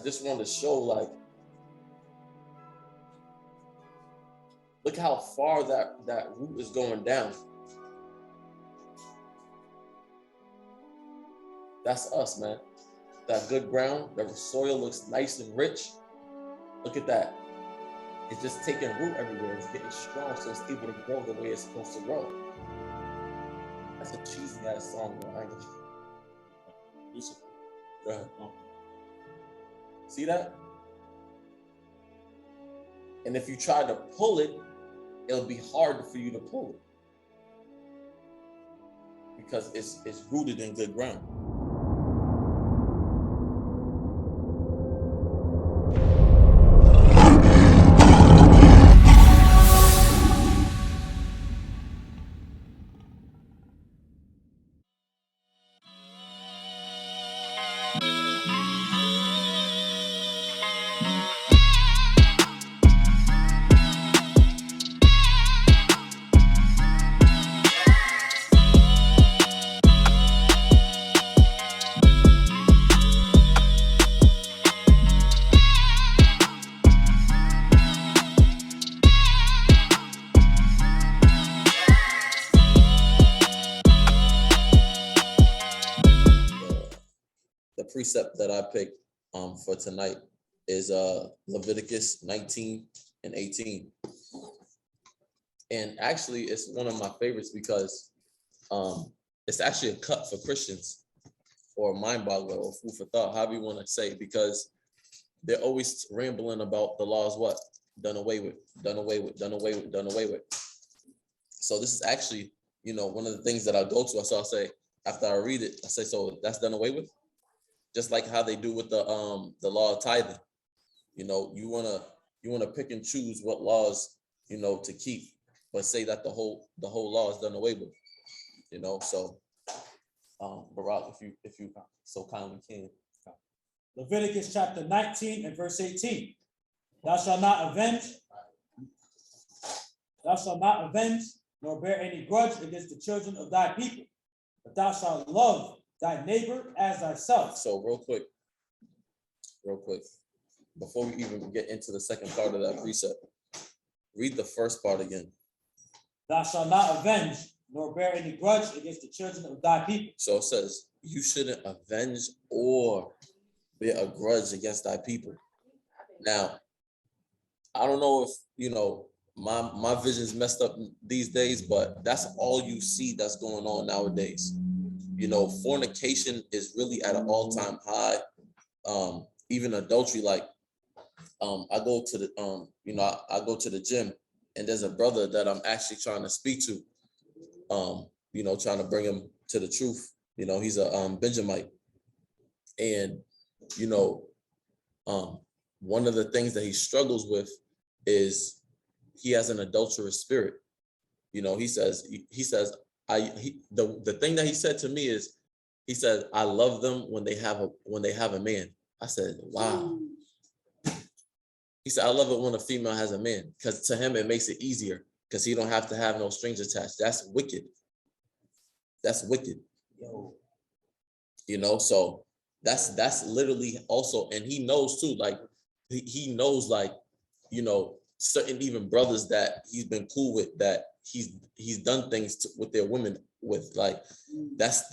just wanted to show, like, look how far that root is going down. That's us, man. That good ground, the soil looks nice and rich. Look at that. It's just taking root everywhere. It's getting strong, so it's able to grow the way it's supposed to grow. That's a cheesy ass song, though. I ain't gonna... Go ahead. See that? And if you try to pull it, it'll be hard for you to pull it because it's rooted in good ground. Precept that I picked for tonight is Leviticus 19 and 18. And actually, it's one of my favorites because it's actually a cut for Christians, or a mind boggler, or food for thought, however you want to say, because they're always rambling about the laws, what? Done away with, done away with, done away with, done away with. So this is actually, you know, one of the things that I go to. So I'll say, after I read it, I say, so that's done away with? Just like how they do with the law of tithing. You know, you wanna pick and choose what laws, you know, to keep, but say that the whole law is done away with. You know, so Barak, if you so kindly can. Leviticus chapter 19 and verse 18. Thou shalt not avenge, nor bear any grudge against the children of thy people, but thou shalt love thy neighbor as thyself. So real quick, before we even get into the second part of that precept, read the first part again. Thou shalt not avenge, nor bear any grudge against the children of thy people. So it says, you shouldn't avenge or bear a grudge against thy people. Now, I don't know if, you know, my vision's messed up these days, but that's all you see that's going on nowadays. You know, fornication is really at an all-time high. Even adultery, like I go to the I go to the gym, and there's a brother that I'm actually trying to speak to, you know, trying to bring him to the truth. You know, he's a Benjamite, and you know, one of the things that he struggles with is he has an adulterous spirit. You know, he says the thing that he said to me is, he said, I love them when they have a man. I said, wow. He said, I love it when a female has a man, because to him it makes it easier because he don't have to have no strings attached. That's wicked. That's wicked. You know, so that's literally also, and he knows too, like he knows, like, you know, certain even brothers that he's been cool with, that he's done things with their women with, like that's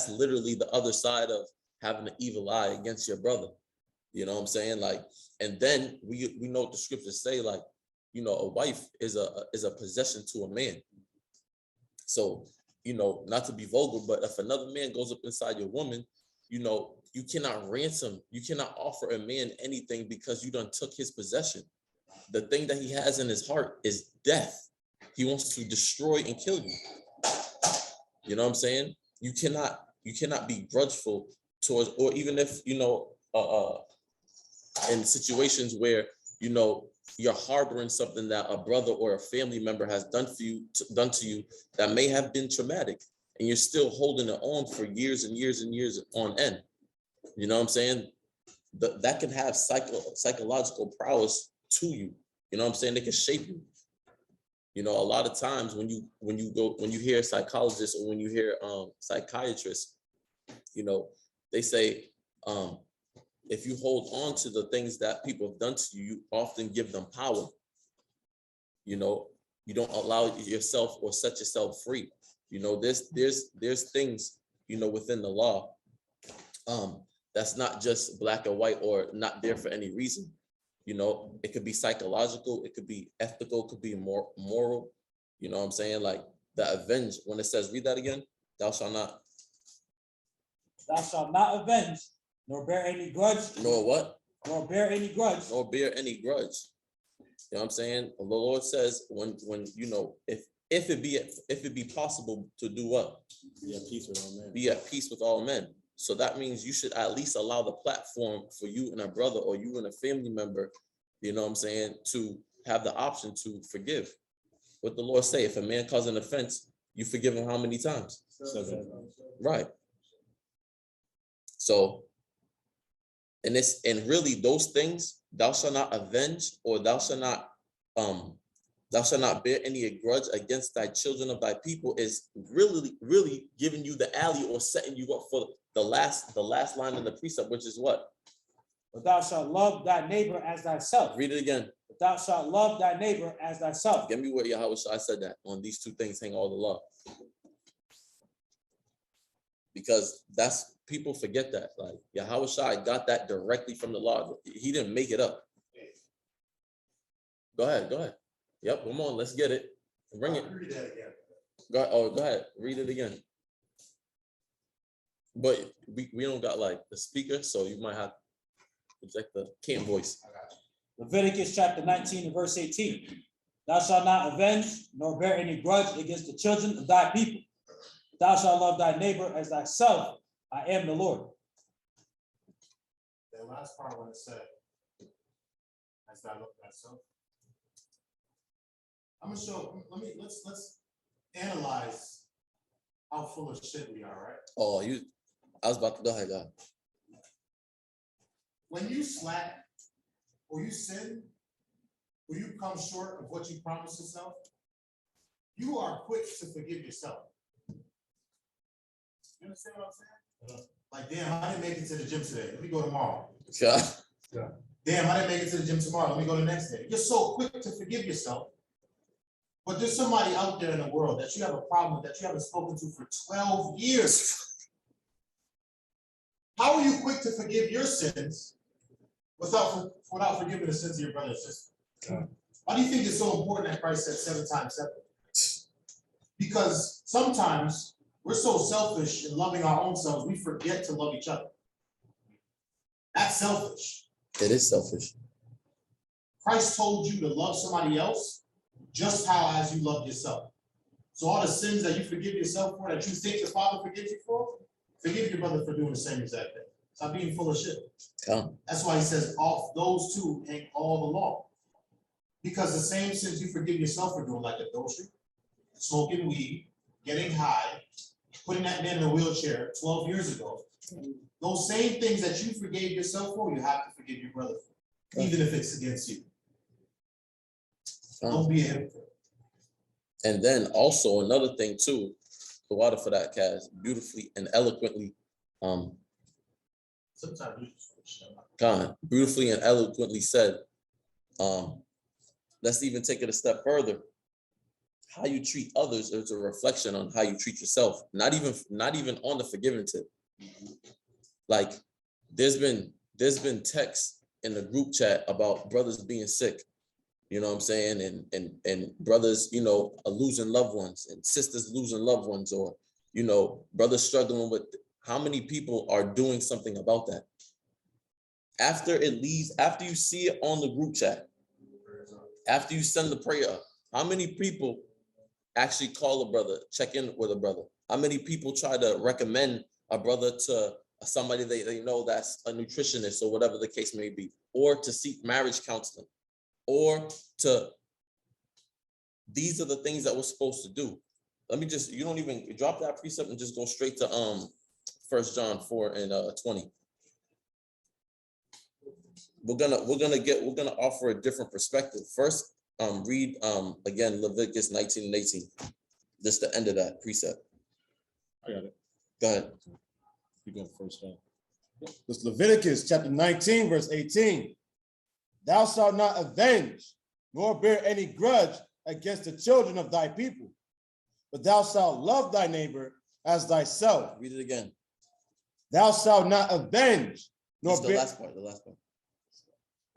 literally the other side of having an evil eye against your brother. You know what I'm saying? Like, and then we know what the scriptures say, like, you know, a wife is a possession to a man. So, you know, not to be vulgar, but if another man goes up inside your woman, you know, you cannot ransom, you cannot offer a man anything because you done took his possession. The thing that he has in his heart is death. He wants to destroy and kill you. You know what I'm saying? You cannot be grudgeful towards, or even if, you know, in situations where, you know, you're harboring something that a brother or a family member has done to you that may have been traumatic, and you're still holding it on for years and years and years on end. You know what I'm saying? That can have psychological prowess to you. You know what I'm saying? They can shape you. You know, a lot of times when you hear psychologists, or when you hear psychiatrists, you know, they say if you hold on to the things that people have done to you, you often give them power. You know, you don't allow yourself or set yourself free. You know, there's things, you know, within the law that's not just black and white or not there for any reason. You know, it could be psychological, it could be ethical, it could be more moral. You know what I'm saying? Like the avenge, when it says, read that again, thou shalt not. Thou shalt not avenge, nor bear any grudge. Nor what? Nor bear any grudge. Nor bear any grudge. You know what I'm saying? The Lord says when you know, if it be possible to do what? Be at peace with all men. Be at peace with all men. So that means you should at least allow the platform for you and a brother or you and a family member, you know what I'm saying, to have the option to forgive. What the Lord say, if a man causes an offense, you forgive him how many times? 7. Right. So, and really those things, thou shalt not avenge, or thou shalt not bear any grudge against thy children of thy people, is really giving you the alley or setting you up for the last line in the precept, which is what? But thou shalt love thy neighbor as thyself. Read it again. But thou shalt love thy neighbor as thyself. Give me where YHWH said that. On these two things hang all the law. Because that's, people forget that. Like YHWH got that directly from the law. He didn't make it up. Go ahead. Yep, come on, let's get it. Bring it. Read that again. Go ahead, read it again. But we don't got like the speaker, so you might have to project the can't voice. Leviticus chapter 19 and verse 18. Thou shalt not avenge, nor bear any grudge against the children of thy people. Thou shalt love thy neighbor as thyself. I am the Lord. That last part when it said, as thou love thyself. I'm gonna show. Let's analyze how full of shit we are, right? Oh, I was about to go ahead. When you slack, or you sin, or you come short of what you promised yourself, you are quick to forgive yourself. You understand what I'm saying? Like, damn, I didn't make it to the gym today. Let me go tomorrow. Yeah. Damn, I didn't make it to the gym tomorrow. Let me go the next day. You're so quick to forgive yourself. But there's somebody out there in the world that you have a problem with, that you haven't spoken to for 12 years. How are you quick to forgive your sins without forgiving the sins of your brother and sister? Why do you think it's so important that Christ said 7 times 7? Because sometimes we're so selfish in loving our own selves, we forget to love each other. That's selfish. It is selfish. Christ told you to love somebody else just how as you love yourself. So all the sins that you forgive yourself for, that you think the Father forgives you for, forgive your brother for doing the same exact thing. Stop being full of shit. Yeah. That's why he says off those two hang all the law. Because the same sins you forgive yourself for doing, like adultery, smoking weed, getting high, putting that man in a wheelchair 12 years ago, those same things that you forgave yourself for, you have to forgive your brother for, even if it's against you. Don't be a hypocrite. And then also another thing too, the water for that, Kaz, beautifully and eloquently, Sometimes you just beautifully and eloquently said, let's even take it a step further. How you treat others is a reflection on how you treat yourself. Not even on the forgiving tip. Like there's been texts in the group chat about brothers being sick. You know what I'm saying? And brothers, you know, are losing loved ones, and sisters losing loved ones, or, you know, brothers struggling with. How many people are doing something about that? After it leaves, after you see it on the group chat, after you send the prayer up, how many people actually call a brother, check in with a brother? How many people try to recommend a brother to somebody they know that's a nutritionist or whatever the case may be, or to seek marriage counseling? Or to, these are the things that we're supposed to do. Let me just, you don't even drop that precept and just go straight to 1 John 4 and 20. We're gonna offer a different perspective. First, read again Leviticus 19 and 18. Just the end of that precept. I got it. Go ahead. You go first, John. This Leviticus chapter 19, verse 18. Thou shalt not avenge, nor bear any grudge against the children of thy people, but thou shalt love thy neighbor as thyself. Read it again. Thou shalt not avenge, nor Just the bear, last part, the last part.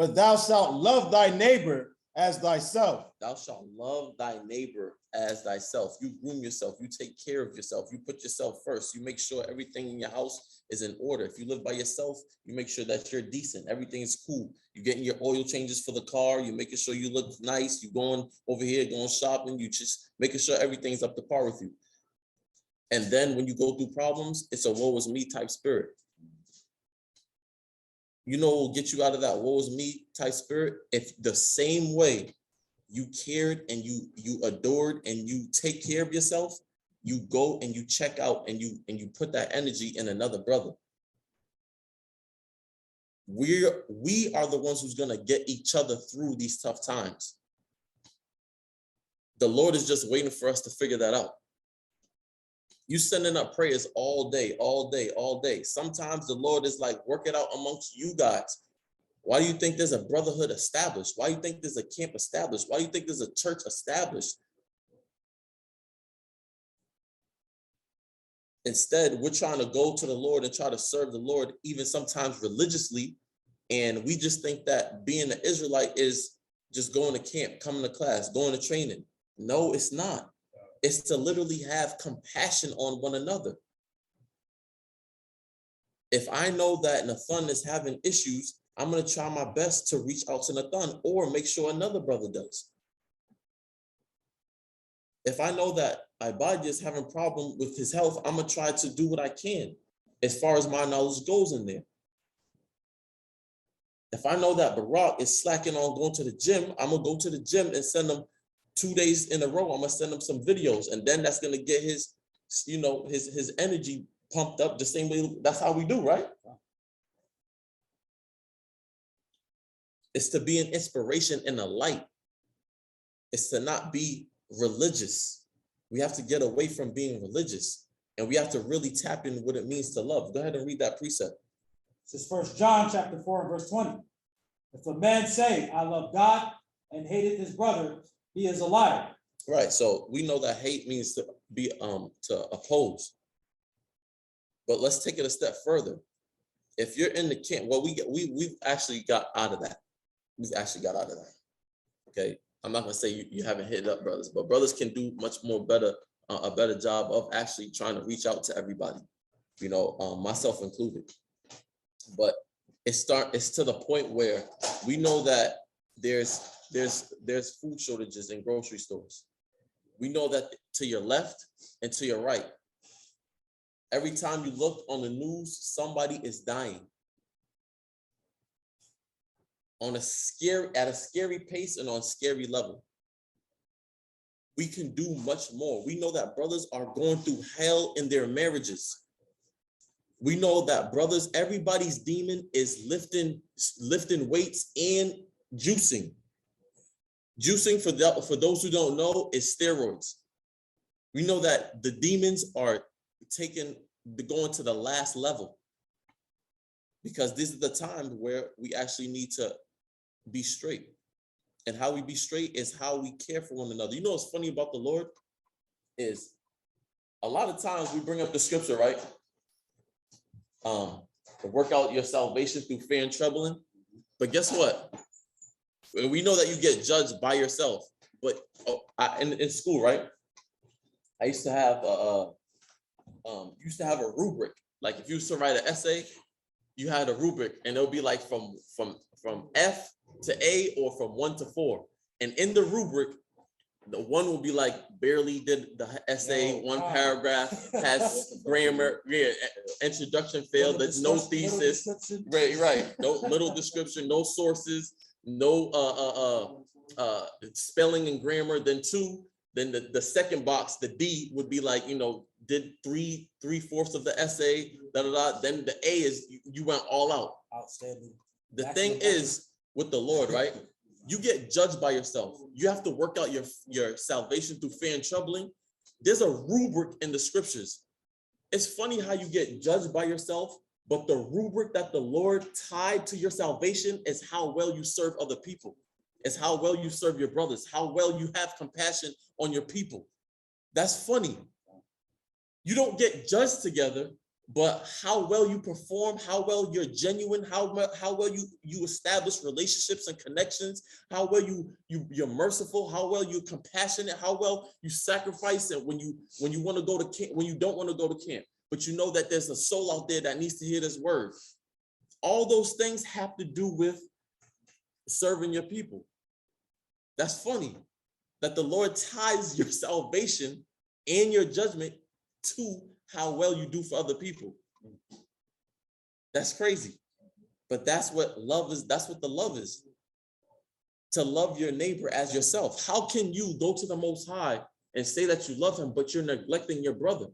but thou shalt love thy neighbor as thyself. Thou shalt love thy neighbor as thyself. You groom yourself. You take care of yourself. You put yourself first. You make sure everything in your house is in order. If you live by yourself, you make sure that you're decent. Everything is cool. You're getting your oil changes for the car. You're making sure you look nice. You're going over here, going shopping. You just making sure everything's up to par with you. And then when you go through problems, it's a woe is me type spirit. You know what will get you out of that woe is me type spirit? If the same way you cared and you adored and you take care of yourself, you go and you check out and you put that energy in another brother. We are the ones who's gonna get each other through these tough times. The Lord is just waiting for us to figure that out. You sending up prayers all day, all day, all day. Sometimes the Lord is like, work it out amongst you guys. Why do you think there's a brotherhood established? Why do you think there's a camp established? Why do you think there's a church established? Instead, we're trying to go to the Lord and try to serve the Lord, even sometimes religiously. And we just think that being an Israelite is just going to camp, coming to class, going to training. No, it's not. It's to literally have compassion on one another. If I know that Nathan is having issues, I'm going to try my best to reach out to Nathan or make sure another brother does. If I know that Ibadi is having a problem with his health, I'm going to try to do what I can as far as my knowledge goes in there. If I know that Barak is slacking on going to the gym, I'm going to go to the gym and send him 2 days in a row. I'm going to send him some videos, and then that's going to get his, his energy pumped up the same way. That's how we do, right? It's to be an inspiration and a light. It's to not be religious. We have to get away from being religious, and we have to really tap into what it means to love. Go ahead and read that precept. This is 1 John chapter 4 and verse 20. If a man say, I love God and hateth his brother, he is a liar. Right. So we know that hate means to be to oppose. But let's take it a step further. If you're in the camp, well, we've actually got out of that. We've actually got out of that. Okay. I'm not gonna say you haven't hit up brothers, but brothers can do much more better, a better job of actually trying to reach out to everybody, myself included. But it's to the point where we know that there's food shortages in grocery stores. We know that to your left and to your right. Every time you look on the news, somebody is dying. At a scary pace and on a scary level. We can do much more. We know that brothers are going through hell in their marriages. We know that brothers, everybody's demon is lifting weights and juicing. Juicing, for those who don't know, is steroids. We know that the demons are going to the last level, because this is the time where we actually need to be straight. And how we be straight is how we care for one another. You know what's funny about the Lord is a lot of times we bring up the scripture, right? To work out your salvation through fear and trembling. But guess what? We know that you get judged by yourself. But in school, right? I used to have a rubric. Like if you used to write an essay, you had a rubric, and it'll be like from F to A or from 1 to 4. And in the rubric, the one will be like barely did the essay, one paragraph, has grammar, introduction failed, there's no thesis, right, no little description, no sources, no spelling and grammar. Then 2, then the second box, the D, would be like, did 3/4 of the essay, Then the A is you went all out. Outstanding. The thing is with the Lord, right? You get judged by yourself. You have to work out your salvation through fear and troubling. There's a rubric in the scriptures. It's funny how you get judged by yourself, But the rubric that the Lord tied to your salvation is how well you serve other people. It's how well you serve your brothers, how well you have compassion on your people. That's funny. You don't get judged together, but how well you perform, how well you're genuine, how well you establish relationships and connections, how well you're merciful, how well you're compassionate, how well you sacrifice, and when you want to go to camp, when you don't want to go to camp, but you know that there's a soul out there that needs to hear this word. All those things have to do with serving your people. That's funny that the Lord ties your salvation and your judgment to how well you do for other people. That's crazy. But that's what love is. That's what the love is. To love your neighbor as yourself. How can you go to the Most High and say that you love him, but you're neglecting your brother?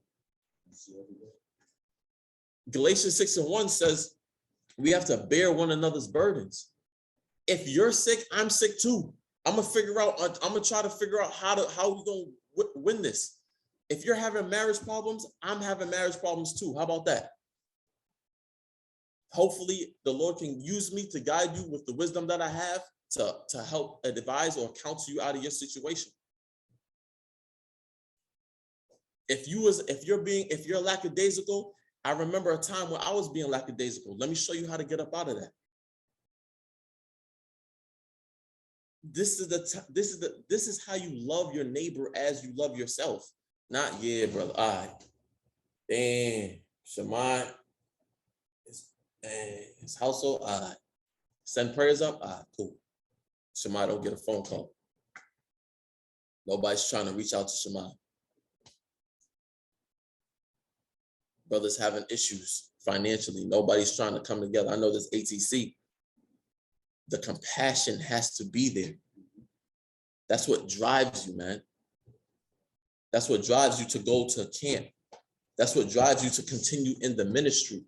Galatians 6:1 says we have to bear one another's burdens. If you're sick, I'm sick too. I'm gonna try to figure out how we're gonna win this. If you're having marriage problems, I'm having marriage problems too. How about that? Hopefully the Lord can use me to guide you with the wisdom that I have to help advise or counsel you out of your situation. If you're lackadaisical, I remember a time when I was being lackadaisical. Let me show you how to get up out of that. This is how you love your neighbor as you love yourself. Not, yeah, brother. All right. Damn. Shemai. His household. All right. Send prayers up. All right, cool. Shemai don't get a phone call. Nobody's trying to reach out to Shemai. Brothers having issues financially. Nobody's trying to come together. I know this ATC. The compassion has to be there. That's what drives you, man. That's what drives you to go to camp. That's what drives you to continue in the ministry.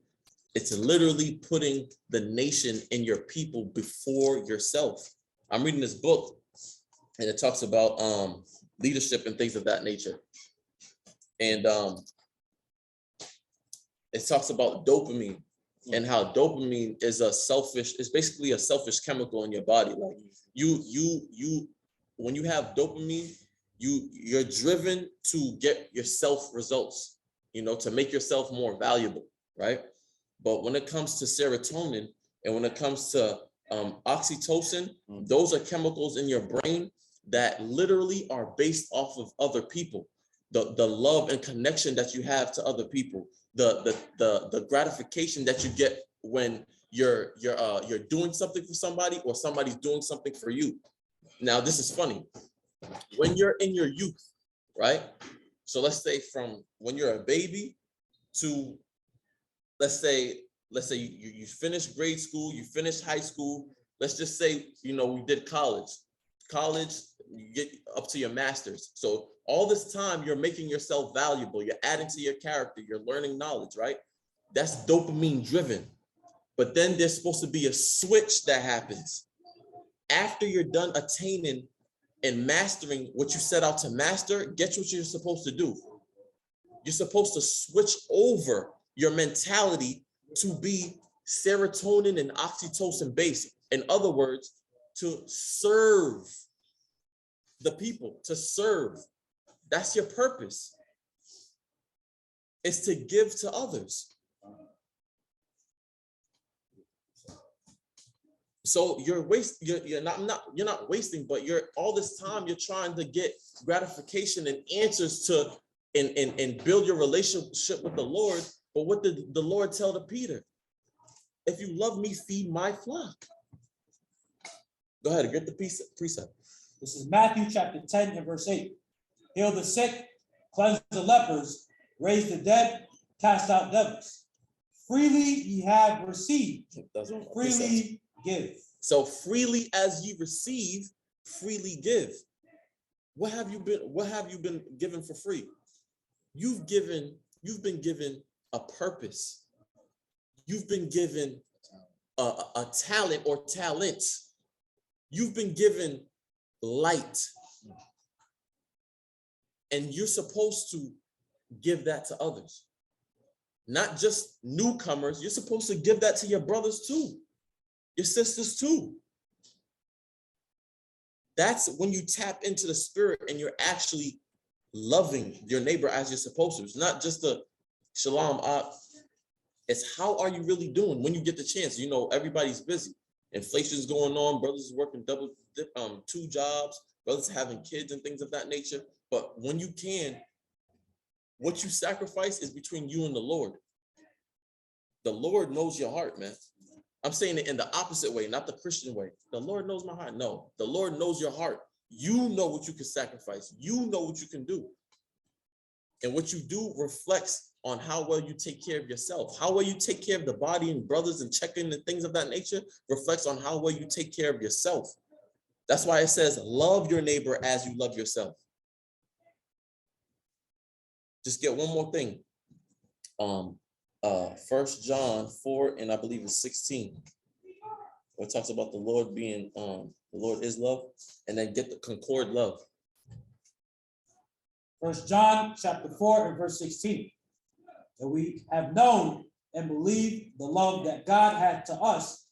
It's literally putting the nation and your people before yourself. I'm reading this book, and it talks about leadership and things of that nature. And it talks about dopamine and how dopamine is it's basically a selfish chemical in your body. Like when you have dopamine, you're driven to get yourself results, to make yourself more valuable, right? But when it comes to serotonin and when it comes to oxytocin, those are chemicals in your brain that literally are based off of other people, the love and connection that you have to other people, the gratification that you get when you're doing something for somebody or somebody's doing something for you. Now, this is funny. When you're in your youth, right? So let's say from when you're a baby to let's say you finish grade school, you finish high school. Let's just say, we did college, you get up to your master's. So all this time you're making yourself valuable. You're adding to your character. You're learning knowledge, right? That's dopamine driven. But then there's supposed to be a switch that happens. After you're done attaining and mastering what you set out to master, guess what you're supposed to do? You're supposed to switch over your mentality to be serotonin and oxytocin based. In other words, to serve the people, to serve. That's your purpose. It's to give to others. So you're not wasting, but you're all this time you're trying to get gratification and answers to and build your relationship with the Lord. But what did the Lord tell to Peter? If you love me, feed my flock. Go ahead and get the precept. This is Matthew chapter 10 and verse 8. Heal the sick, cleanse the lepers, raise the dead, cast out devils. Freely ye have received, freely give. So freely as ye receive, freely give. What have you been given for free? You've been given a purpose. You've been given a talent or talents. You've been given light. And you're supposed to give that to others. not just newcomers. You're supposed to give that to your brothers too, your sisters too. That's when you tap into the spirit and you're actually loving your neighbor as you're supposed to. It's not just a shalom. It's how are you really doing when you get the chance? You know, everybody's busy. Inflation's going on. Brothers working two jobs. Brothers having kids and things of that nature. But when you can, what you sacrifice is between you and the Lord. The Lord knows your heart, man. I'm saying it in the opposite way, not the Christian way. The Lord knows my heart. No, the Lord knows your heart. You know what you can sacrifice. You know what you can do. And what you do reflects on how well you take care of yourself. How well you take care of the body and brothers and checking and things of that nature reflects on how well you take care of yourself. That's why it says, love your neighbor as you love yourself. Just get one more thing. 1 John 4, and I believe it's 16. Where it talks about the Lord being, the Lord is love, and then get the concord love. 1 John chapter 4 and verse 16. That we have known and believed the love that God had to us.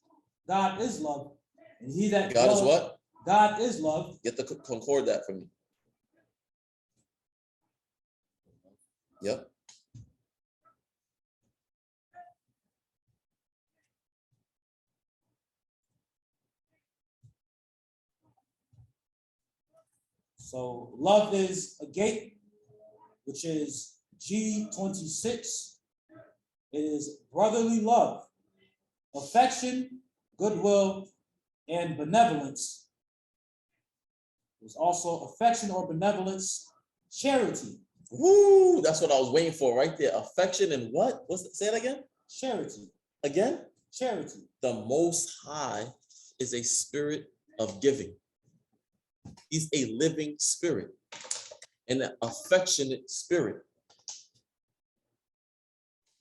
God is love. And he that God is what? God is love. Get the concord that for me. Yep. So love is a gate, which is G26. It is brotherly love, affection, goodwill, and benevolence. There's also affection or benevolence, charity. Woo! That's what I was waiting for right there. Affection and what? Say it again? Charity. Again? Charity. The Most High is a spirit of giving. He's a living spirit, and an affectionate spirit.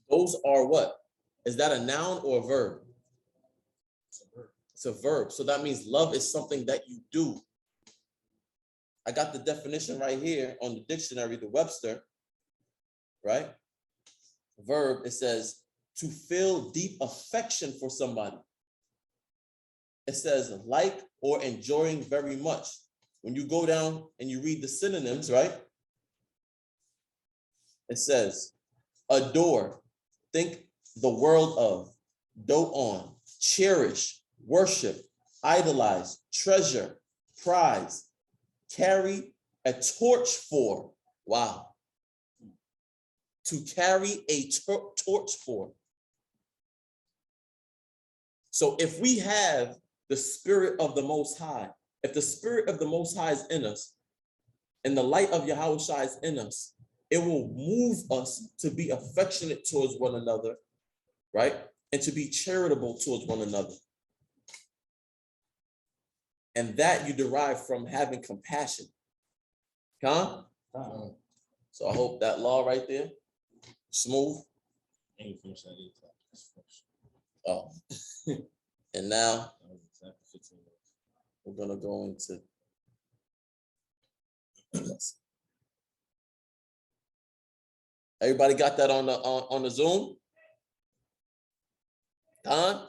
Those are what? Is that a noun or a verb? It's a verb. So that means love is something that you do. I got the definition right here on the dictionary, the Webster, right? Verb, it says to feel deep affection for somebody. It says like or enjoying very much. When you go down and you read the synonyms, right? It says adore, think the world of, dote on, cherish, worship, idolize, treasure, prize, carry a torch for. Wow. To carry a torch for. So if we have the spirit of the Most High, if the spirit of the Most High is in us and the light of YHWH is in us, it will move us to be affectionate towards one another, right? And to be charitable towards one another. And that you derive from having compassion. Huh? So I hope that law right there, smooth. Oh. And now we're gonna go into everybody got that on the Zoom? Don?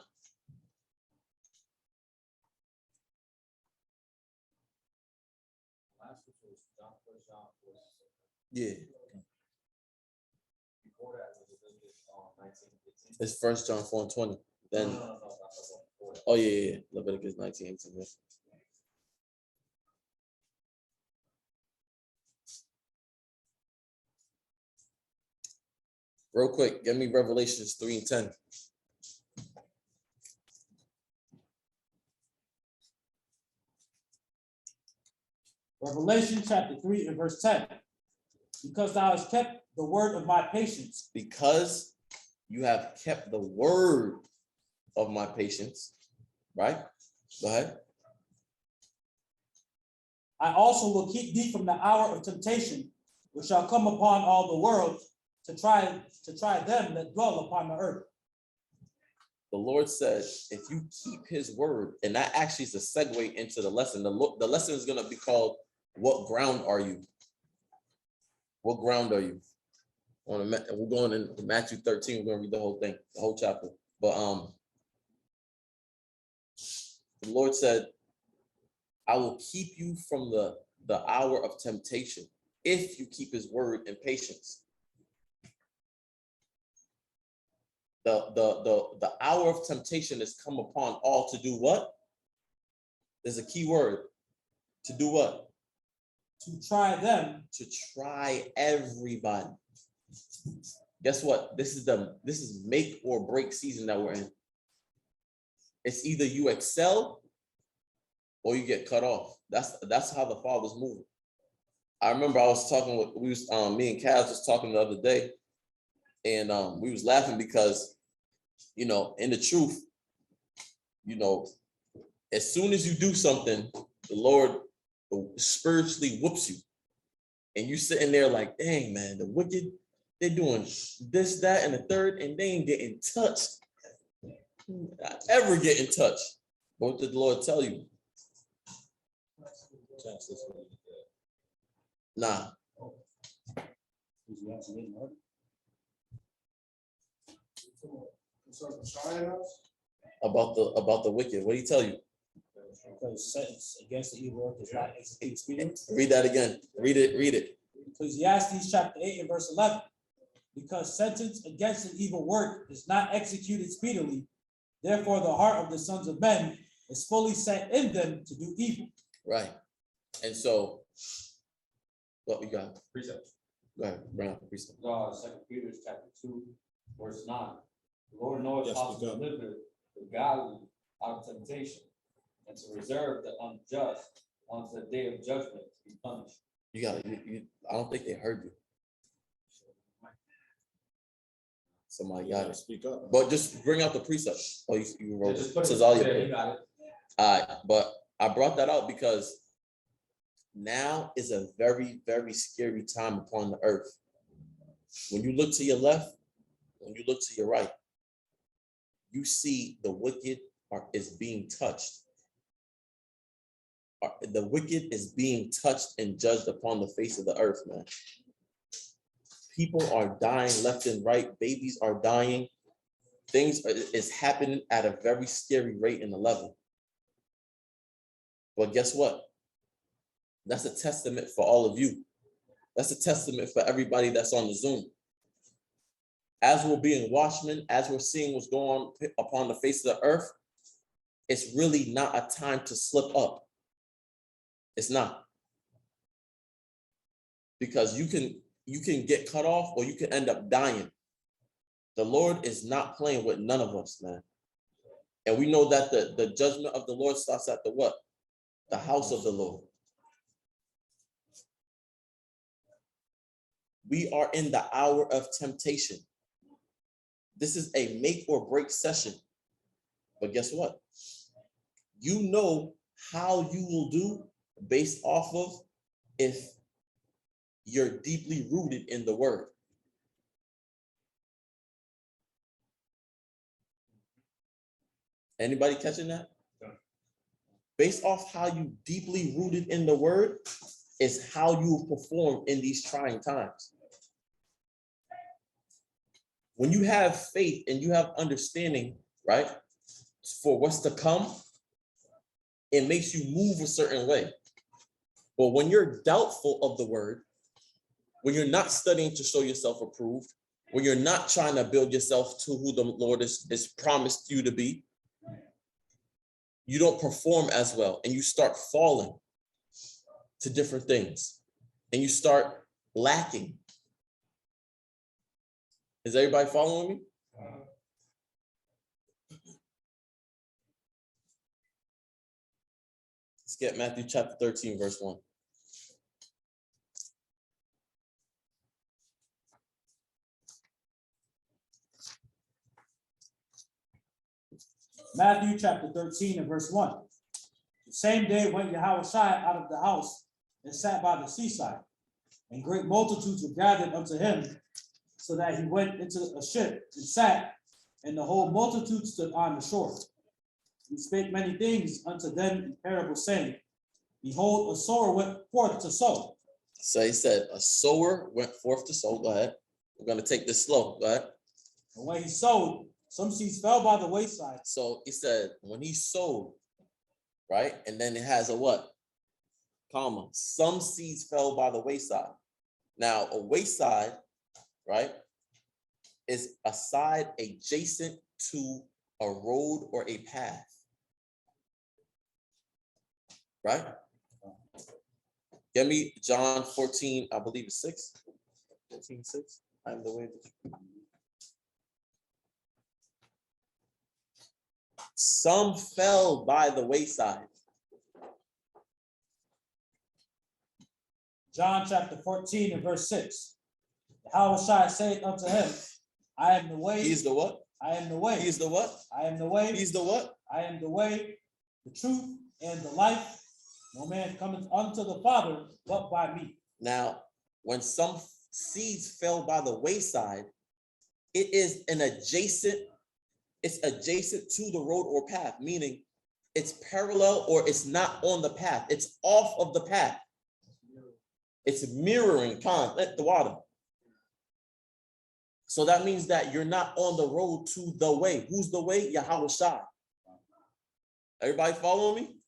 Yeah. It's 1 John 4 and 20. Then oh yeah. Leviticus 19:18. Real quick, give me Revelations 3 and 10. Revelation chapter 3 and verse 10. Because thou hast kept the word of my patience. Because you have kept the word of my patience, right? Go ahead. I also will keep thee from the hour of temptation, which shall come upon all the world to try them that dwell upon the earth. The Lord said, if you keep his word, and that actually is a segue into the lesson. The lesson is going to be called, what ground are you? What ground are you? We're going in Matthew 13. We're gonna read the whole thing, the whole chapter. But the Lord said, I will keep you from the hour of temptation if you keep his word in patience. The hour of temptation has come upon all to do what? There's a key word. To do what? To try them. To try everybody. Guess what? This is make or break season that we're in. It's either you excel or you get cut off. That's how the Father's moving. I remember I was talking with me and Kaz was talking the other day, and we was laughing because, in the truth, as soon as you do something, the Lord spiritually whoops you, and you sitting there like, dang man, the wicked, they're doing this, that, and the third, and they ain't getting touched. Not ever get in touch. What did the Lord tell you? Nah. About the wicked. What did he tell you? Because sentence against the evil work is not executed speedily. Read that again. Read it. Ecclesiastes chapter 8 and verse 11. Because sentence against an evil work is not executed speedily, therefore the heart of the sons of men is fully set in them to do evil. Right. And so, what we got? Precept. Go ahead, bring up the precept. 2 Peter chapter 2, verse 9. The Lord knows Yes, how to we got it. deliver the godly out of temptation, and to reserve the unjust unto the day of judgment to be punished. You got it. I don't think they heard you. Somebody got it. Speak up. But just bring out the precept. Oh, you wrote Just it. put This it is all there, you you got it. All right, but I brought that out because now is a very, very scary time upon the earth. When you look to your left, when you look to your right, you see the wicked is being touched. The wicked is being touched and judged upon the face of the earth, man. People are dying left and right. Babies are dying. Things is happening at a very scary rate and a level. But guess what? That's a testament for all of you. That's a testament for everybody that's on the Zoom. As we're being watchmen, as we're seeing what's going on upon the face of the earth, it's really not a time to slip up. It's not. Because you can get cut off or you can end up dying. The Lord is not playing with none of us, man. And we know that the judgment of the Lord starts at the what? The house of the Lord. We are in the hour of temptation. This is a make or break session. But guess what? You know how you will do based off of if you're deeply rooted in the word. Anybody catching that? Based off how you deeply rooted in the word is how you will perform in these trying times. When you have faith and you have understanding, right, for what's to come, it makes you move a certain way. But when you're doubtful of the word, when you're not studying to show yourself approved, when you're not trying to build yourself to who the Lord is promised you to be, you don't perform as well, and you start falling to different things, and you start lacking. Is everybody following me? Let's get Matthew chapter 13, verse 1. Matthew chapter 13 and verse 1. The same day went YHWH out of the house and sat by the seaside, and great multitudes were gathered unto him, so that he went into a ship and sat, and the whole multitude stood on the shore. He spake many things unto them in parables, saying, Behold, a sower went forth to sow. So he said, a sower went forth to sow. Go ahead. We're gonna take this slow. Go ahead. And when he sowed, some seeds fell by the wayside. So he said, when he sowed, right? And then it has a what? Comma. Some seeds fell by the wayside. Now, a wayside, right, is a side adjacent to a road or a path. Right? Give me John 14, I believe it's 6. 14:6. I am the way. Some fell by the wayside. John chapter 14 and verse 6. YHWH saith unto him, I am the way. He's the what? I am the way. He's the what? I am the way. He's the what? I am the way, the truth, and the life. No man cometh unto the Father but by me. Now, when some seeds fell by the wayside, it is it's adjacent to the road or path, meaning it's parallel or it's not on the path. It's off of the path. It's mirroring the water. So that means that you're not on the road to the way. Who's the way? YHWH. Everybody following me?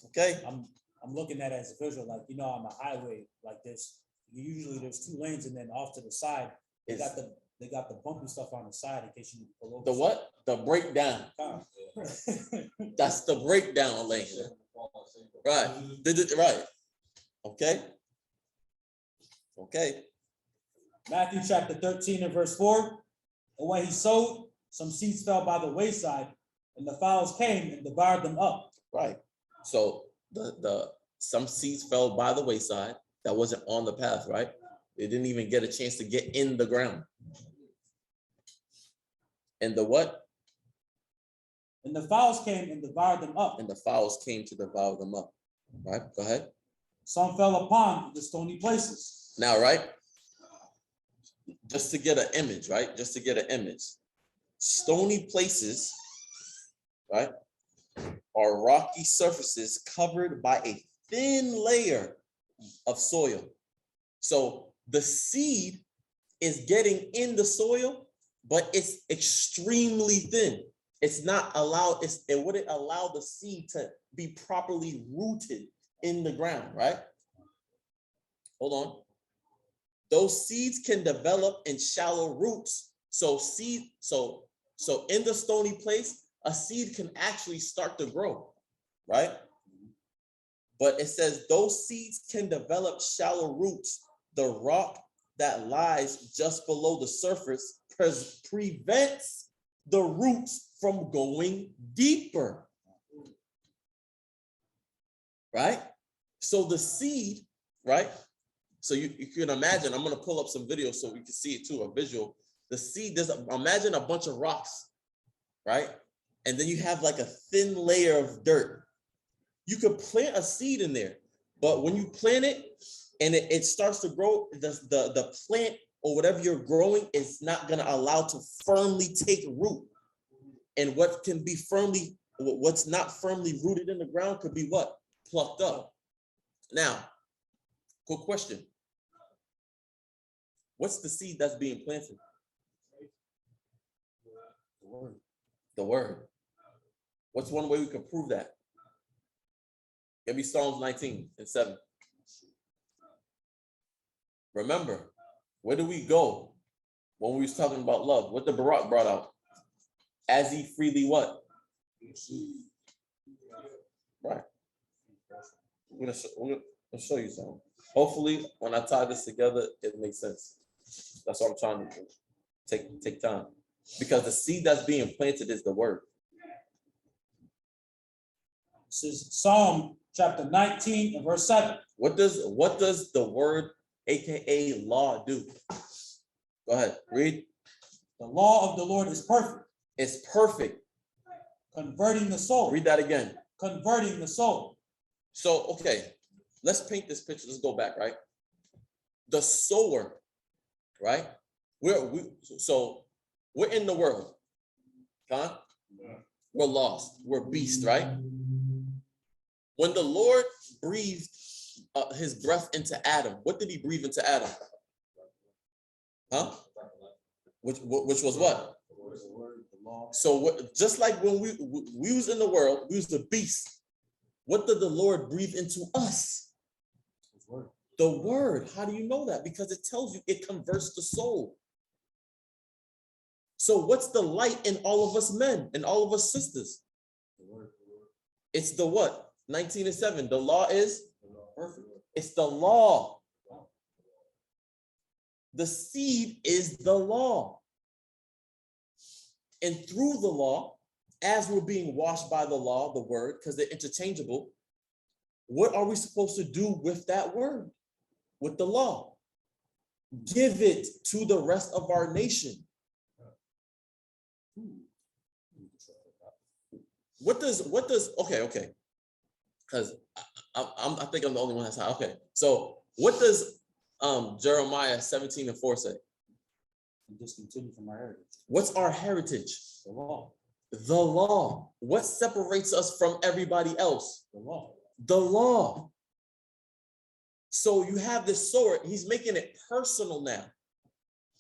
Okay. I'm looking at it as a visual, like, you know, on the highway like this, usually there's 2 lanes, and then off to the side, they got the bumpy stuff on the side in case you need to pull over. The what? The breakdown. That's the breakdown lane. Right. Right. Okay. Okay. Matthew chapter 13 and verse 4. And when he sowed, some seeds fell by the wayside, and the fowls came and devoured them up. Right. So some seeds fell by the wayside that wasn't on the path, right? They didn't even get a chance to get in the ground. And the what? And the fowls came and devoured them up. And the fowls came to devour them up. Right? Go ahead. Some fell upon the stony places. Now, right? Just to get an image, right? Just to get an image. Stony places, right, are rocky surfaces covered by a thin layer of soil. So the seed is getting in the soil, but it's extremely thin. It's not allowed, it wouldn't allow the seed to be properly rooted in the ground, right? Hold on. Those seeds can develop in shallow roots. So in the stony place, a seed can actually start to grow, right? But it says those seeds can develop shallow roots. The rock that lies just below the surface prevents the roots from going deeper, right? So the seed, right? So you can imagine, I'm going to pull up some videos so we can see it too, a visual. The seed, imagine a bunch of rocks, right? And then you have like a thin layer of dirt. You could plant a seed in there, but when you plant it and it starts to grow, the plant or whatever you're growing is not going to allow to firmly take root. And what's not firmly rooted in the ground could be what? Plucked up. Now, quick question. What's the seed that's being planted? The word. The word. What's one way we can prove that? Give me Psalms 19 and 7. Remember, where do we go when we was talking about love? What the Barak brought out? As he freely what? Right. I'm gonna show you something. Hopefully, when I tie this together, it makes sense. That's what I'm trying to do. Take time. Because the seed that's being planted is the word. This is Psalm chapter 19 and verse 7. What does the word, aka law, do? Go ahead, read. The law of the Lord is perfect. It's perfect. Converting the soul. Read that again. Converting the soul. So, okay, let's paint this picture. Let's go back, right? The sower, right? We're in the world, huh? We're lost. We're beasts, right? When the Lord breathed his breath into Adam, what did he breathe into Adam? Huh? Which was what? The word, the law. So what, just like when we was in the world, we was the beast. What did the Lord breathe into us? His word. The word. How do you know that? Because it tells you it converts the soul. So what's the light in all of us men and all of us sisters? The word. It's the what? 19:7. The law is Perfect. it's the law. The seed is the law. And through the law, as we're being washed by the law, the word, because they're interchangeable, what are we supposed to do with that word, with the law? Give it to the rest of our nation. What does, okay. Because I think I'm the only one that's high. Okay, so what does Jeremiah 17:4 say? And discontinue from our heritage. What's our heritage? The law. The law. What separates us from everybody else? The law. The law. So you have this sword, he's making it personal now.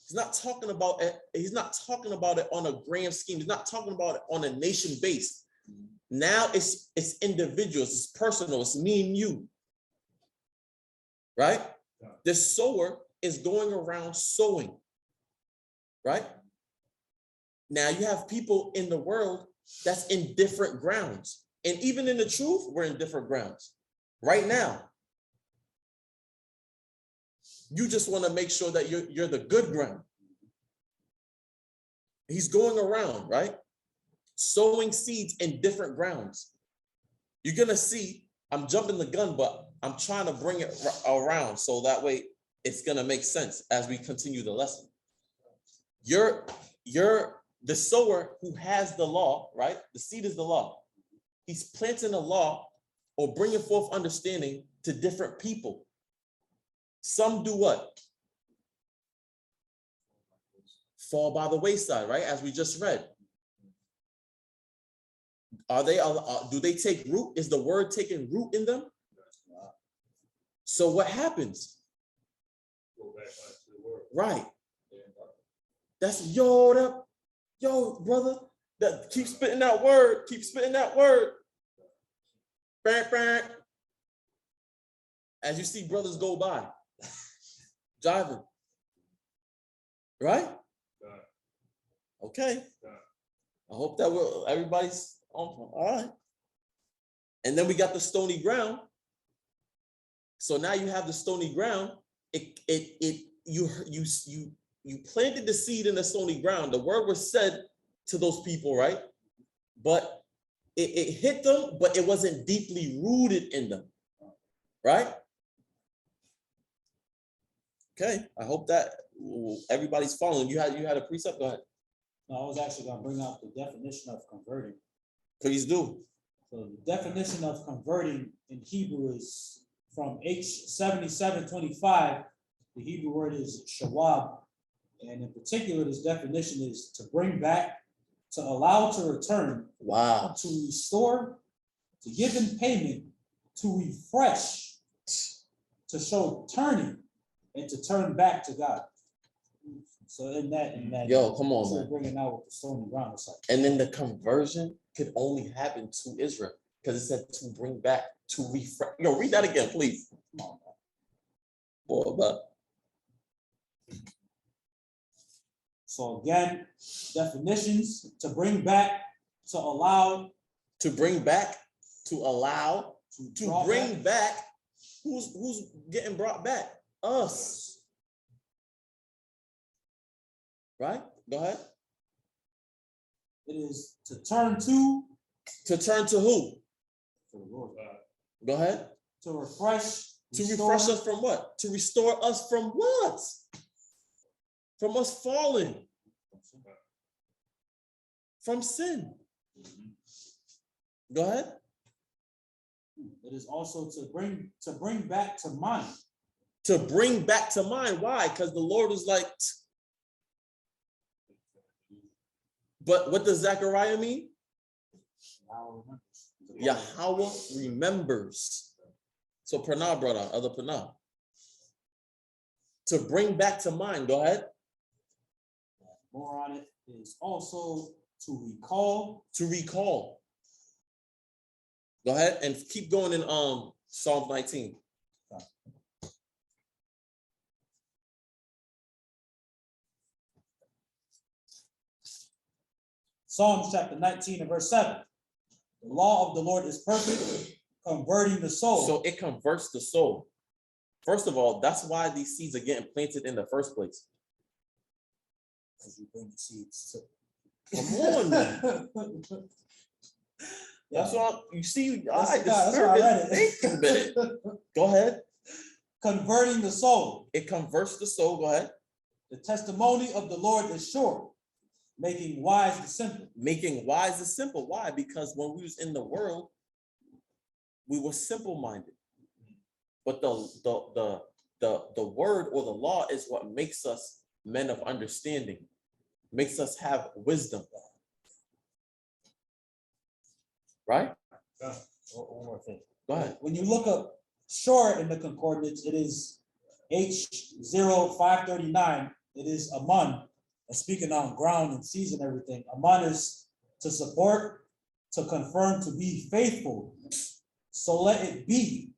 He's not talking about it, on a grand scheme. He's not talking about it on a nation base. Now it's individuals, it's personal, it's me and you. Right? Yeah. This sower is going around sowing. Right? Now you have people in the world that's in different grounds. And even in the truth, we're in different grounds. Right now. You just want to make sure that you're the good ground. He's going around, right? Sowing seeds in different grounds. You're going to see, I'm jumping the gun, but I'm trying to bring it around so that way it's going to make sense as we continue the lesson. You're the sower who has the law, right? The seed is the law. He's planting a law or bringing forth understanding to different people. Some do what? Fall by the wayside, right? As we just read. Do they take root? Is the word taking root in them? So what happens? Go back to the word. Right. That's yo, brother. That keep spitting that word. Keep spitting that word. Bang, bang. As you see brothers go by, driving. Right? Okay. I hope that everybody's on. All right. And then we got the stony ground. So now you have the stony ground. You planted the seed in the stony ground. The word was said to those people, right? But it hit them, but it wasn't deeply rooted in them, right? Okay, I hope that everybody's following. You had a precept. Go ahead. No, I was actually going to bring out the definition of converting. Please do. So the definition of converting in Hebrew is from H7725. The Hebrew word is shawab. And in particular, this definition is to bring back, to allow to return, Wow. to restore, to give in payment, to refresh, to show turning, and to turn back to God. So in that, Yo, come on, so man. bringing out with the stony ground. It's like, And then the conversion could only happen to Israel because it said to bring back, to refresh. Yo, read that again, please. come on, man. Boy, but So again, definitions: to bring back, to allow, to bring back, to allow, to draw bring back. Who's getting brought back? Us. Right? Go ahead. It is to turn to To turn to who? the Lord. Go ahead. To refresh, To restore, refresh us from what? To restore us from what? From us falling. From sin. Go ahead. It is also to bring back to mind. To bring back to mind. Why? Because the Lord is like, but what does Zechariah mean? Yahweh remembers. So Panah brought out, other Panah. To bring back to mind, go ahead. more on it, is also to recall. To recall. Go ahead and keep going in Psalm 19. Psalms chapter 19 and verse 7. The law of the Lord is perfect, converting the soul. So it converts the soul. First of all, that's why these seeds are getting planted in the first place. Because you bring the seeds Come on, man. That's what you see. That's why I read it. Go ahead. Converting the soul. It converts the soul. Go ahead. The testimony of the Lord is sure, making wise the simple. Making wise the simple. Why? Because when we was in the world, we were simple-minded. But the word or the law is what makes us men of understanding, makes us have wisdom. Right? One more thing. Go ahead. When you look up sure in the concordance, it is H0539. It is aman. And speaking on ground and seas and everything, aman is to support, to confirm, to be faithful. So let it be,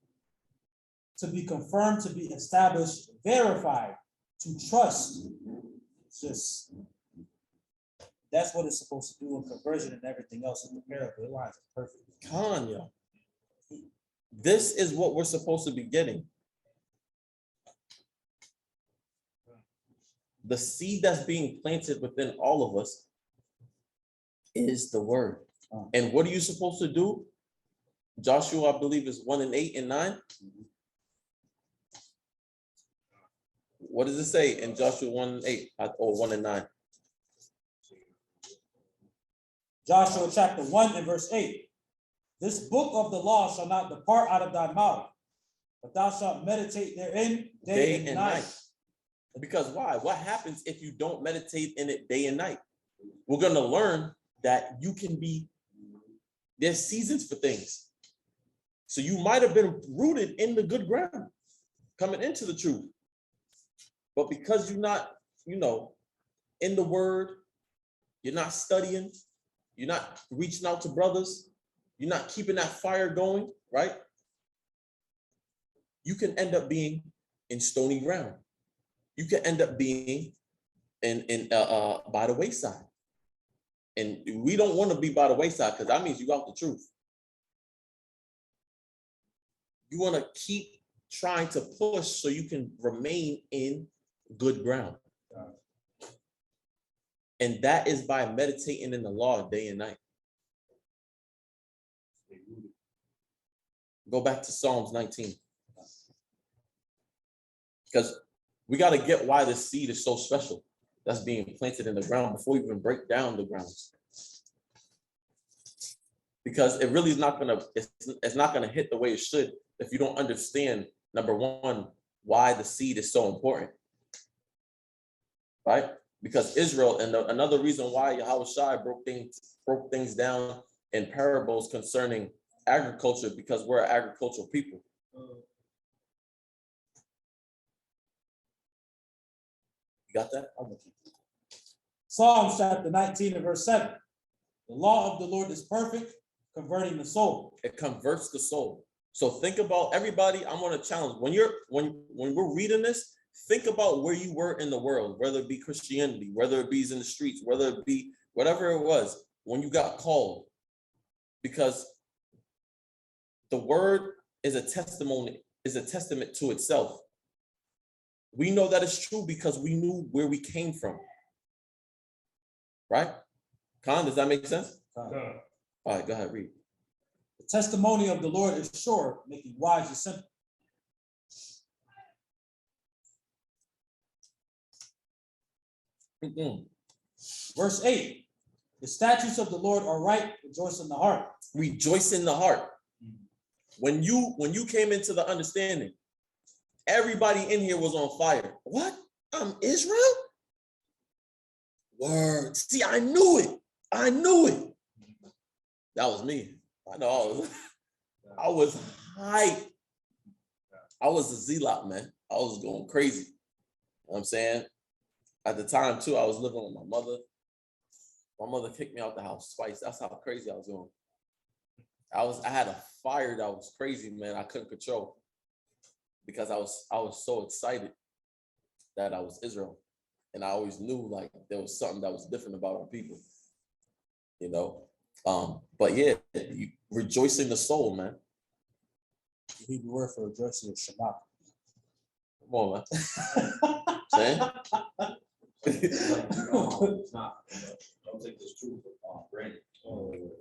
to be confirmed, to be established, verified, to trust. It's just, that's what it's supposed to do in conversion and everything else in the parable. It lines up perfectly. Kanya. This is what we're supposed to be getting. The seed that's being planted within all of us is the word. And what are you supposed to do? Joshua, I believe, is 1 and 8 and 9. What does it say in Joshua 1 and 8 or 1 and 9? Joshua chapter 1 and verse 8. This book of the law shall not depart out of thy mouth, but thou shalt meditate therein day and night. Because why? What happens if you don't meditate in it day and night? We're going to learn that you can be, there's seasons for things. So you might have been rooted in the good ground, coming into the truth. But because you're not, in the word, you're not studying, you're not reaching out to brothers, you're not keeping that fire going, right? You can end up being in stony ground. You can end up being by the wayside. And we don't want to be by the wayside because that means you got the truth. You want to keep trying to push so you can remain in good ground. And that is by meditating in the law day and night. Go back to Psalms 19. Because we got to get why this seed is so special that's being planted in the ground before we even break down the grounds. Because it really is not going to, it's not going to hit the way it should if you don't understand, number one, why the seed is so important. Right? Because Israel, and another reason why YHWH broke things down in parables concerning agriculture, because we're an agricultural people. You got that? Psalms chapter 19 and verse 7. The law of the Lord is perfect, converting the soul. It converts the soul. So think about everybody. I'm on a challenge. When we're reading this, think about where you were in the world, whether it be Christianity, whether it be in the streets, whether it be whatever it was, when you got called. Because the word is a testimony, is a testament to itself. We know that it's true because we knew where we came from. Right? Khan, does that make sense? All right, go ahead, read. The testimony of the Lord is sure, making wise the simple. Verse 8. The statutes of the Lord are right, rejoice in the heart. Rejoice in the heart. When you came into the understanding, everybody in here was on fire. What? I'm Israel? Word. See, I knew it. I knew it. That was me. I know. I was hyped. I was a zealot, man. I was going crazy. You know what I'm saying? At the time too, I was living with my mother. My mother kicked me out the house twice. That's how crazy I was going. I had a fire that was crazy, man. I couldn't control because I was so excited that I was Israel. And I always knew like there was something that was different about our people, you know. But yeah, you rejoice in the soul, man. The Hebrew word for rejoicing is Shamach. Come on, man. Saying? It's not, don't take this truth for granted.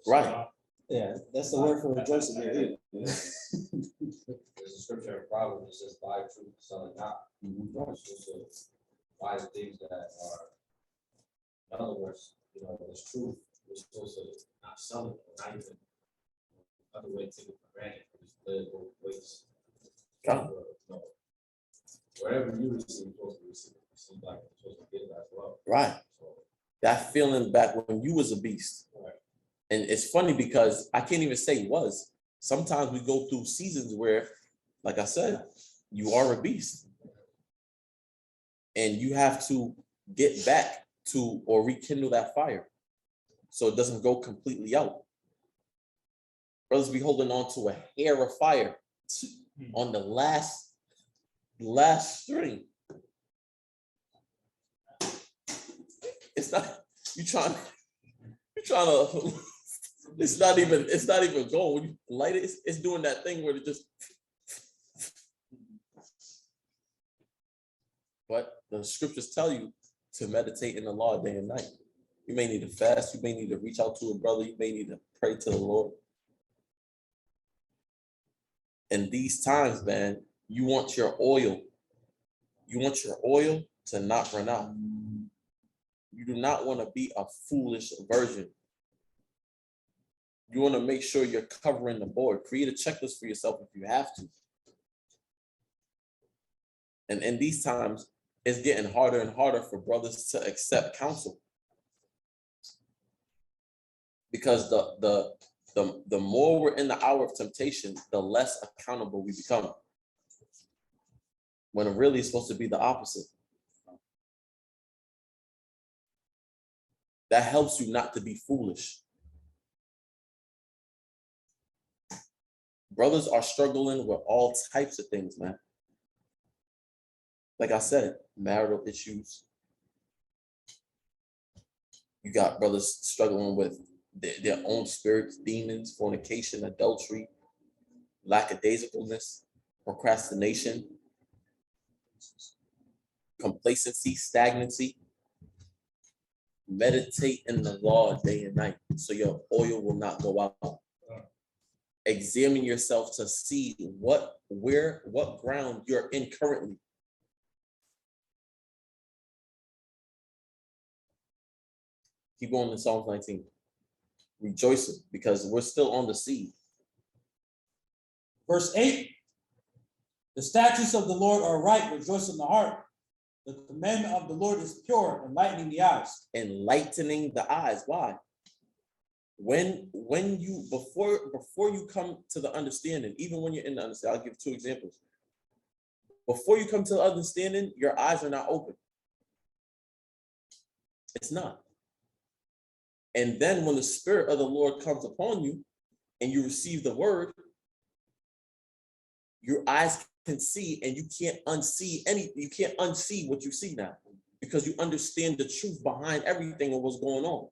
Right. Yeah, that's the word for rejoicing. There's a scripture in Proverbs that says, buy truth, sell it not. So buy the things that are, in other words, you know, there's truth. We're supposed to not sell it, or not even other way to take it for granted. Just let it go waste. Come. No. Whatever you receive, you're supposed to receive. It seems like you're supposed to get it as well. Right. So, That feeling back when you was a beast. right. And it's funny because I can't even say was. Sometimes we go through seasons where, like I said, you are a beast. And you have to get back to or rekindle that fire so it doesn't go completely out. Brothers be holding on to a hair of fire on the last string. It's not, you're trying to, it's not even going. When you light it, it's doing that thing where it just, but the scriptures tell you to meditate in the law day and night. You may need to fast, you may need to reach out to a brother, you may need to pray to the Lord. In these times, man, you want your oil to not run out. You do not want to be a foolish virgin. You want to make sure you're covering the board. Create a checklist for yourself if you have to. And in these times, it's getting harder and harder for brothers to accept counsel. Because the more we're in the hour of temptation, the less accountable we become. When it really is supposed to be the opposite. That helps you not to be foolish. Brothers are struggling with all types of things, man. Like I said, marital issues. You got brothers struggling with their own spirits, demons, fornication, adultery, lackadaisicalness, procrastination, complacency, stagnancy. Meditate in the law day and night so your oil will not go out. Examine yourself to see what ground you're in currently. Keep going to Psalms 19. Rejoicing because we're still on the seed. Verse 8, the statutes of the Lord are right, rejoice in the heart. The commandment of the Lord is pure, enlightening the eyes. Enlightening the eyes. Why? When you before you come to the understanding, even when you're in the understanding, I'll give 2 examples. Before you come to the understanding, your eyes are not open. It's not. And then when the Spirit of the Lord comes upon you and you receive the word, your eyes can see and you can't unsee what you see now because you understand the truth behind everything and what's going on.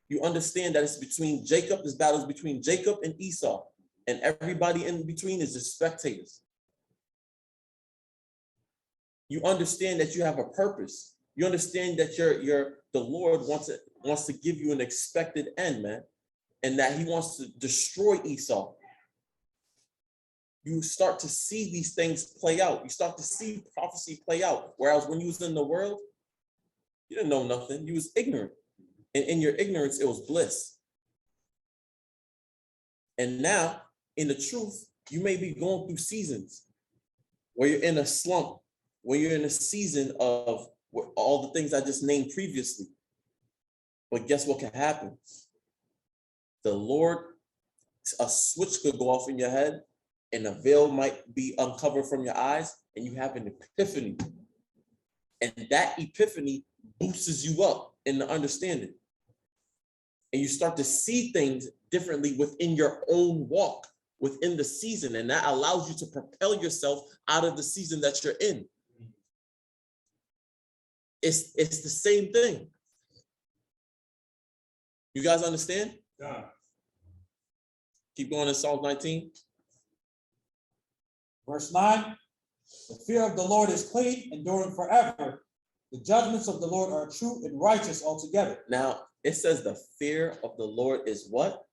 You understand that it's between Jacob, this battle is between Jacob and Esau, and everybody in between is just spectators. You understand that you have a purpose. You understand that the Lord wants to give you an expected end, man, and that he wants to destroy Esau. You start to see these things play out. You start to see prophecy play out. Whereas when you was in the world, you didn't know nothing. You was ignorant. And in your ignorance, it was bliss. And now, in the truth, you may be going through seasons where you're in a slump, where you're in a season of all the things I just named previously. But guess what can happen? The Lord, a switch could go off in your head, and a veil might be uncovered from your eyes, and you have an epiphany. And that epiphany boosts you up in the understanding. And you start to see things differently within your own walk, within the season. And that allows you to propel yourself out of the season that you're in. It's the same thing. You guys understand? Yeah. Keep going in Psalm 19. Verse 9, the fear of the Lord is clean, enduring forever. The judgments of the Lord are true and righteous altogether. Now, it says the fear of the Lord is what?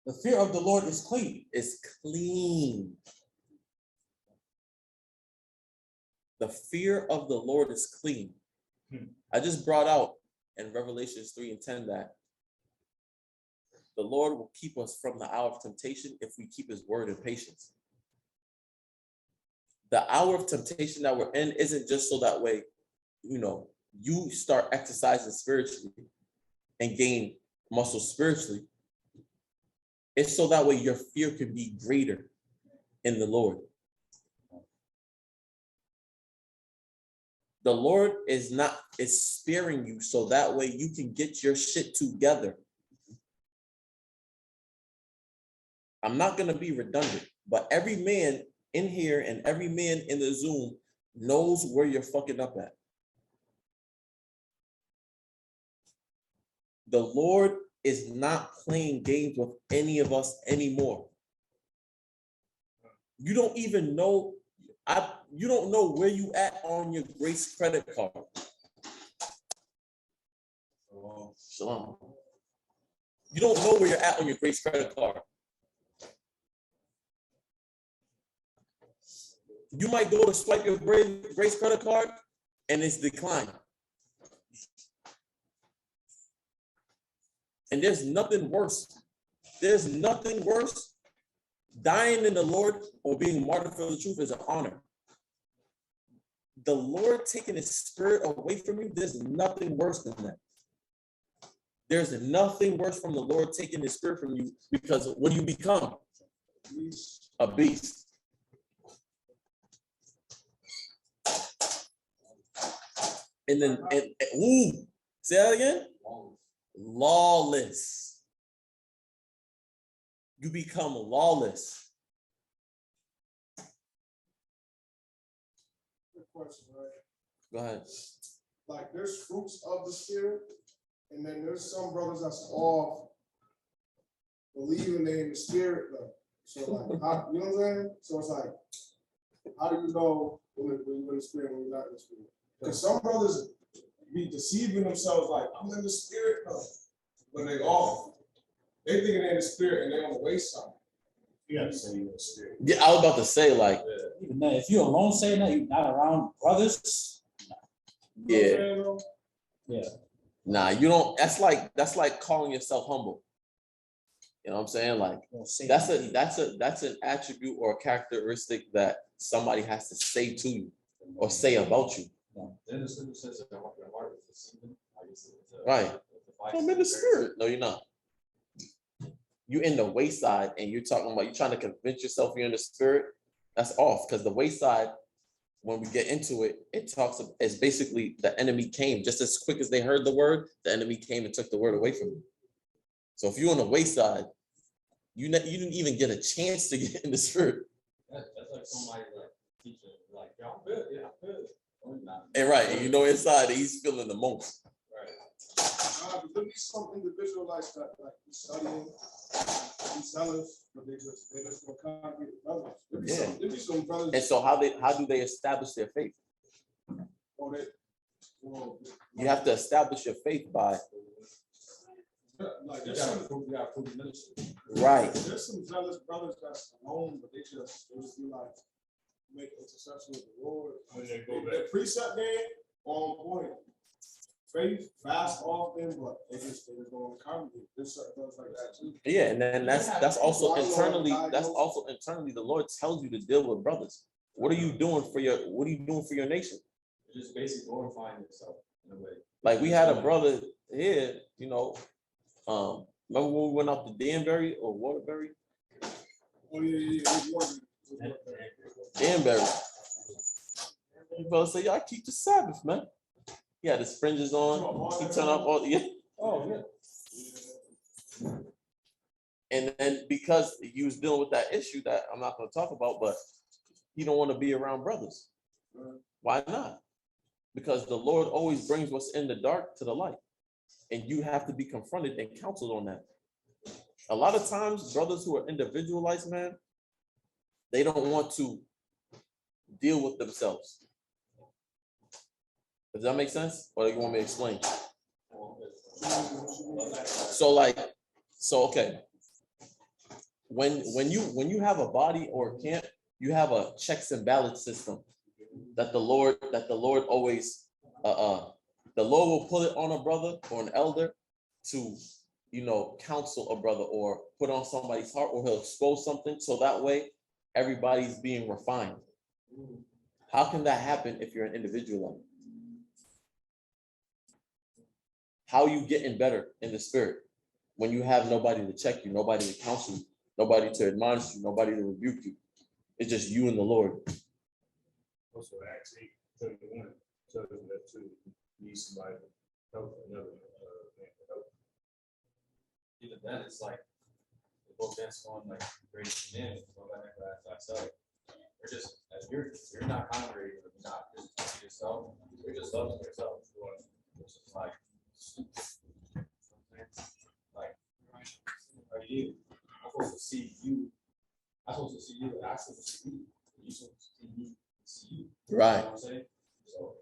The fear of the Lord is clean. It's clean. The fear of the Lord is clean. I just brought out in Revelations 3:10 that the Lord will keep us from the hour of temptation if we keep his word in patience. The hour of temptation that we're in isn't just so that way, you start exercising spiritually and gain muscle spiritually. It's so that way your fear can be greater in the Lord. The Lord is sparing you so that way you can get your shit together. I'm not going to be redundant, but every man in here and every man in the Zoom knows where you're fucking up at. The Lord is not playing games with any of us anymore. You don't even know, you don't know where you at on your Grace credit card. Shalom. You don't know where you're at on your Grace credit card. You might go to swipe your Grace credit card and it's declined. And there's nothing worse. There's nothing worse. Dying in the Lord or being martyred for the truth is an honor. The Lord taking his spirit away from you, there's nothing worse than that. There's nothing worse from the Lord taking his spirit from you, because what do you become? A beast. And then, say that again? Lawless. You become lawless. Good question, right? Go ahead. Like, there's fruits of the spirit, and then there's some brothers that's off believing they in the spirit, though. So, like, how, you know what I'm saying? So it's like, how do you know when you're in the spirit and when you're not in the spirit? Because some brothers be deceiving themselves, like, I'm in the spirit, though, when they off. They think they're in the spirit and they're on the wayside. You gotta say you're in the spirit. Yeah, I was about to say, like, Even then, if you're alone saying that, you're not around brothers. yeah. You know Yeah. Nah, you don't. That's like calling yourself humble. You know what I'm saying? Like, that's an attribute or a characteristic that somebody has to say to you or say about you. Then the scripture says that your heart is deceiving. Right. I'm in the spirit. No, you're not. You in the wayside and you're talking about, you're trying to convince yourself you're in the spirit. That's off, because the wayside, when we get into it, it's basically the enemy came just as quick as they heard the word. The enemy came and took the word away from you. So if you're on the wayside, you didn't even get a chance to get in the spirit. That's like somebody like teaching, like, yeah, I'm good, yeah, I'm good. And right, and inside he's feeling the most. Right. there be some individuals that like be studying, be zealous, but they just gonna congregate with others. There be some brothers. And so how do they establish their faith? You have to establish your faith by Like, You there's gotta some, prove ministry. right. there's some zealous brothers that's alone, but they just be like make intercession with the Lord. When they go Their back. precept game on point. Faith, fast often, but they just going to congregate. There's certain brothers like that too. Yeah, and then that's also internally the Lord tells you to deal with brothers. What are you doing for your nation? You're just basically glorifying yourself in a way. Like, we had a brother here, remember when we went up to Danbury or Waterbury? Oh yeah. Danbury. Brother say, "Y'all keep the Sabbath, man." He had his fringes on. He turned up all the. Oh, yeah. And then because he was dealing with that issue that I'm not going to talk about, but he don't want to be around brothers. Why not? Because the Lord always brings what's in the dark to the light, and you have to be confronted and counseled on that. A lot of times, brothers who are individualized, man, they don't want to deal with themselves. Does that make sense? Or do you want me to explain? So okay. When you have a body or a camp, you have a checks and balance system that the Lord always the Lord will put it on a brother or an elder to counsel a brother or put on somebody's heart, or he'll expose something so that way everybody's being refined. How can that happen if you're an individual? How are you getting better in the spirit when you have nobody to check you, nobody to counsel you, nobody to admonish you, nobody to rebuke you? It's just you and the Lord. Also, actually, telling that to need somebody to help another man to help. Even then, it's like the book that's on like great commandments, so I never ask myself. You're just as you're not hungry, or you're not just to yourself, you're just loving yourself. Which is like are you? I'm supposed to see you. I'm supposed to see you, and I'm supposed to see you. You're supposed to see me, see you. Right. You know what I'm saying? So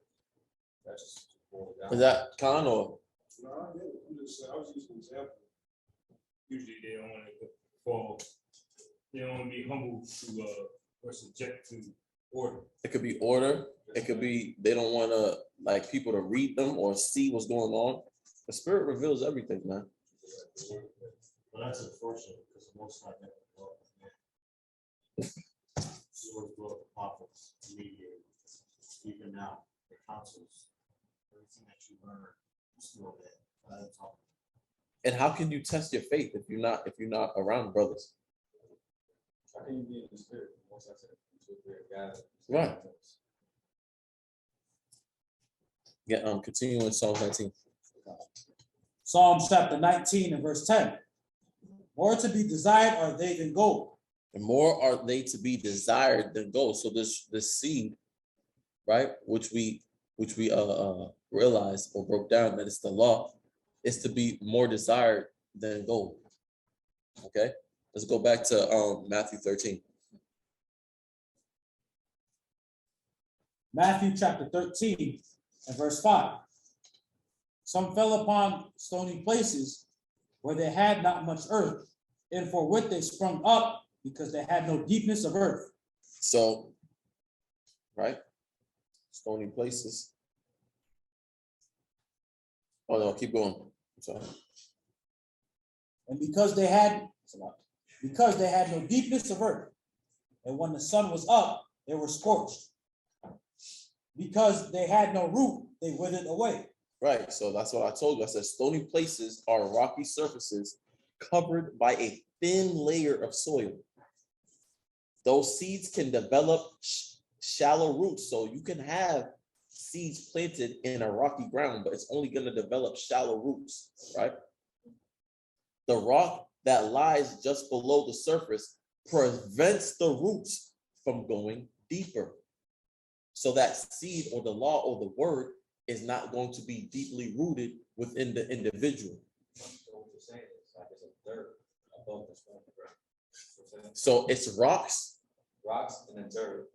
that's just boiled down. Is that Khan or? No, I get it. I was using an example. Usually they don't want to fall. They don't want to be humble to or subject to order. It could be order. It could be they don't want to like people to read them or see what's going on. The Spirit reveals everything, man. But that's unfortunate because most of my never grow up. She always grow up the prophets, mediators, even now, the councils, everything that you learn, you still there. And how can you test your faith if you're not around brothers? How can you be in the spirit? Once I said God. Right. Yeah. Continue in Psalm 19. Psalm chapter 19 and verse 10. More to be desired are they than gold. And more are they to be desired than gold. So this seed, right, which we realized or broke down that it's the law, is to be more desired than gold. Okay, let's go back to Matthew 13. Matthew chapter 13 and verse 5. Some fell upon stony places where they had not much earth, and for which they sprung up because they had no deepness of earth. So, right, stony places. Oh no, keep going. I'm sorry. And because they had no deepness of earth, and when the sun was up, they were scorched. Because they had no root, they withered away. Right, so that's what I told you. I said stony places are rocky surfaces covered by a thin layer of soil. Those seeds can develop shallow roots, so you can have seeds planted in a rocky ground, but it's only going to develop shallow roots, right? The rock that lies just below the surface prevents the roots from going deeper. So that seed or the law or the word is not going to be deeply rooted within the individual. So it's rocks. Rocks and then dirt.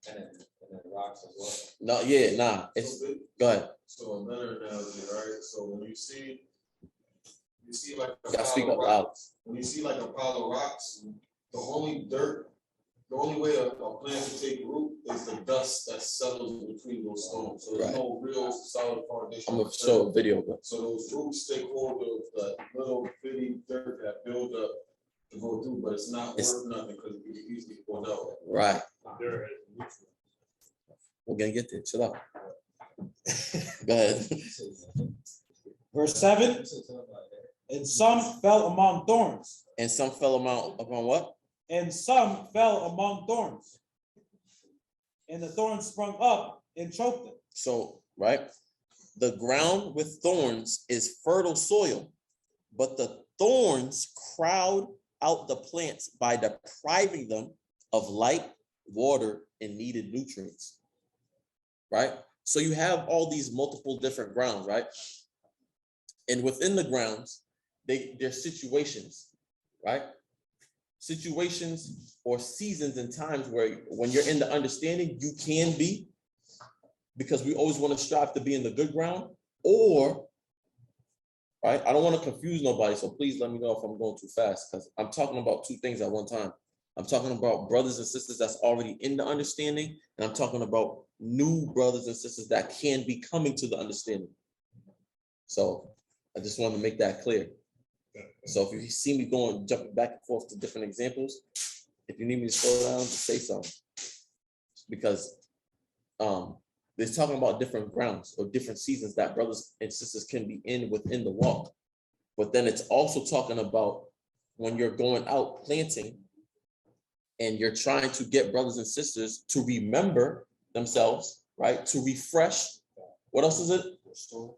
And then rocks as well. No, yeah, nah. It's go ahead. So another analogy, right? So when you see like a Gotta speak pile up of loud. rocks, when you see like a pile of rocks, the only way a plant can take root is the dust that settles between those stones. So there's Right. no real solid foundation. I'm gonna show a video, but So those roots take hold of the little bitty dirt that build up to go through, but it's not worth nothing because it can easily pulled out. right. There has nutrients. We're gonna get there. Chill out. Go ahead. Verse 7. And some fell among thorns. And some fell upon what? And some fell among thorns. And the thorns sprung up and choked them. So, right, the ground with thorns is fertile soil, but the thorns crowd out the plants by depriving them of light, water, and needed nutrients, right? So you have all these multiple different grounds, right? And within the grounds, there's situations, right? Situations or seasons and times where when you're in the understanding, you can be, because we always want to strive to be in the good ground, or, right? I don't want to confuse nobody, so please let me know if I'm going too fast, because I'm talking about two things at one time. I'm talking about brothers and sisters that's already in the understanding, and I'm talking about new brothers and sisters that can be coming to the understanding. So I just want to make that clear. So if you see me jumping back and forth to different examples, if you need me to slow down, just say something. Because they're talking about different grounds or different seasons that brothers and sisters can be in within the walk. But then it's also talking about when you're going out planting and you're trying to get brothers and sisters to remember themselves, right? To refresh. What else is it?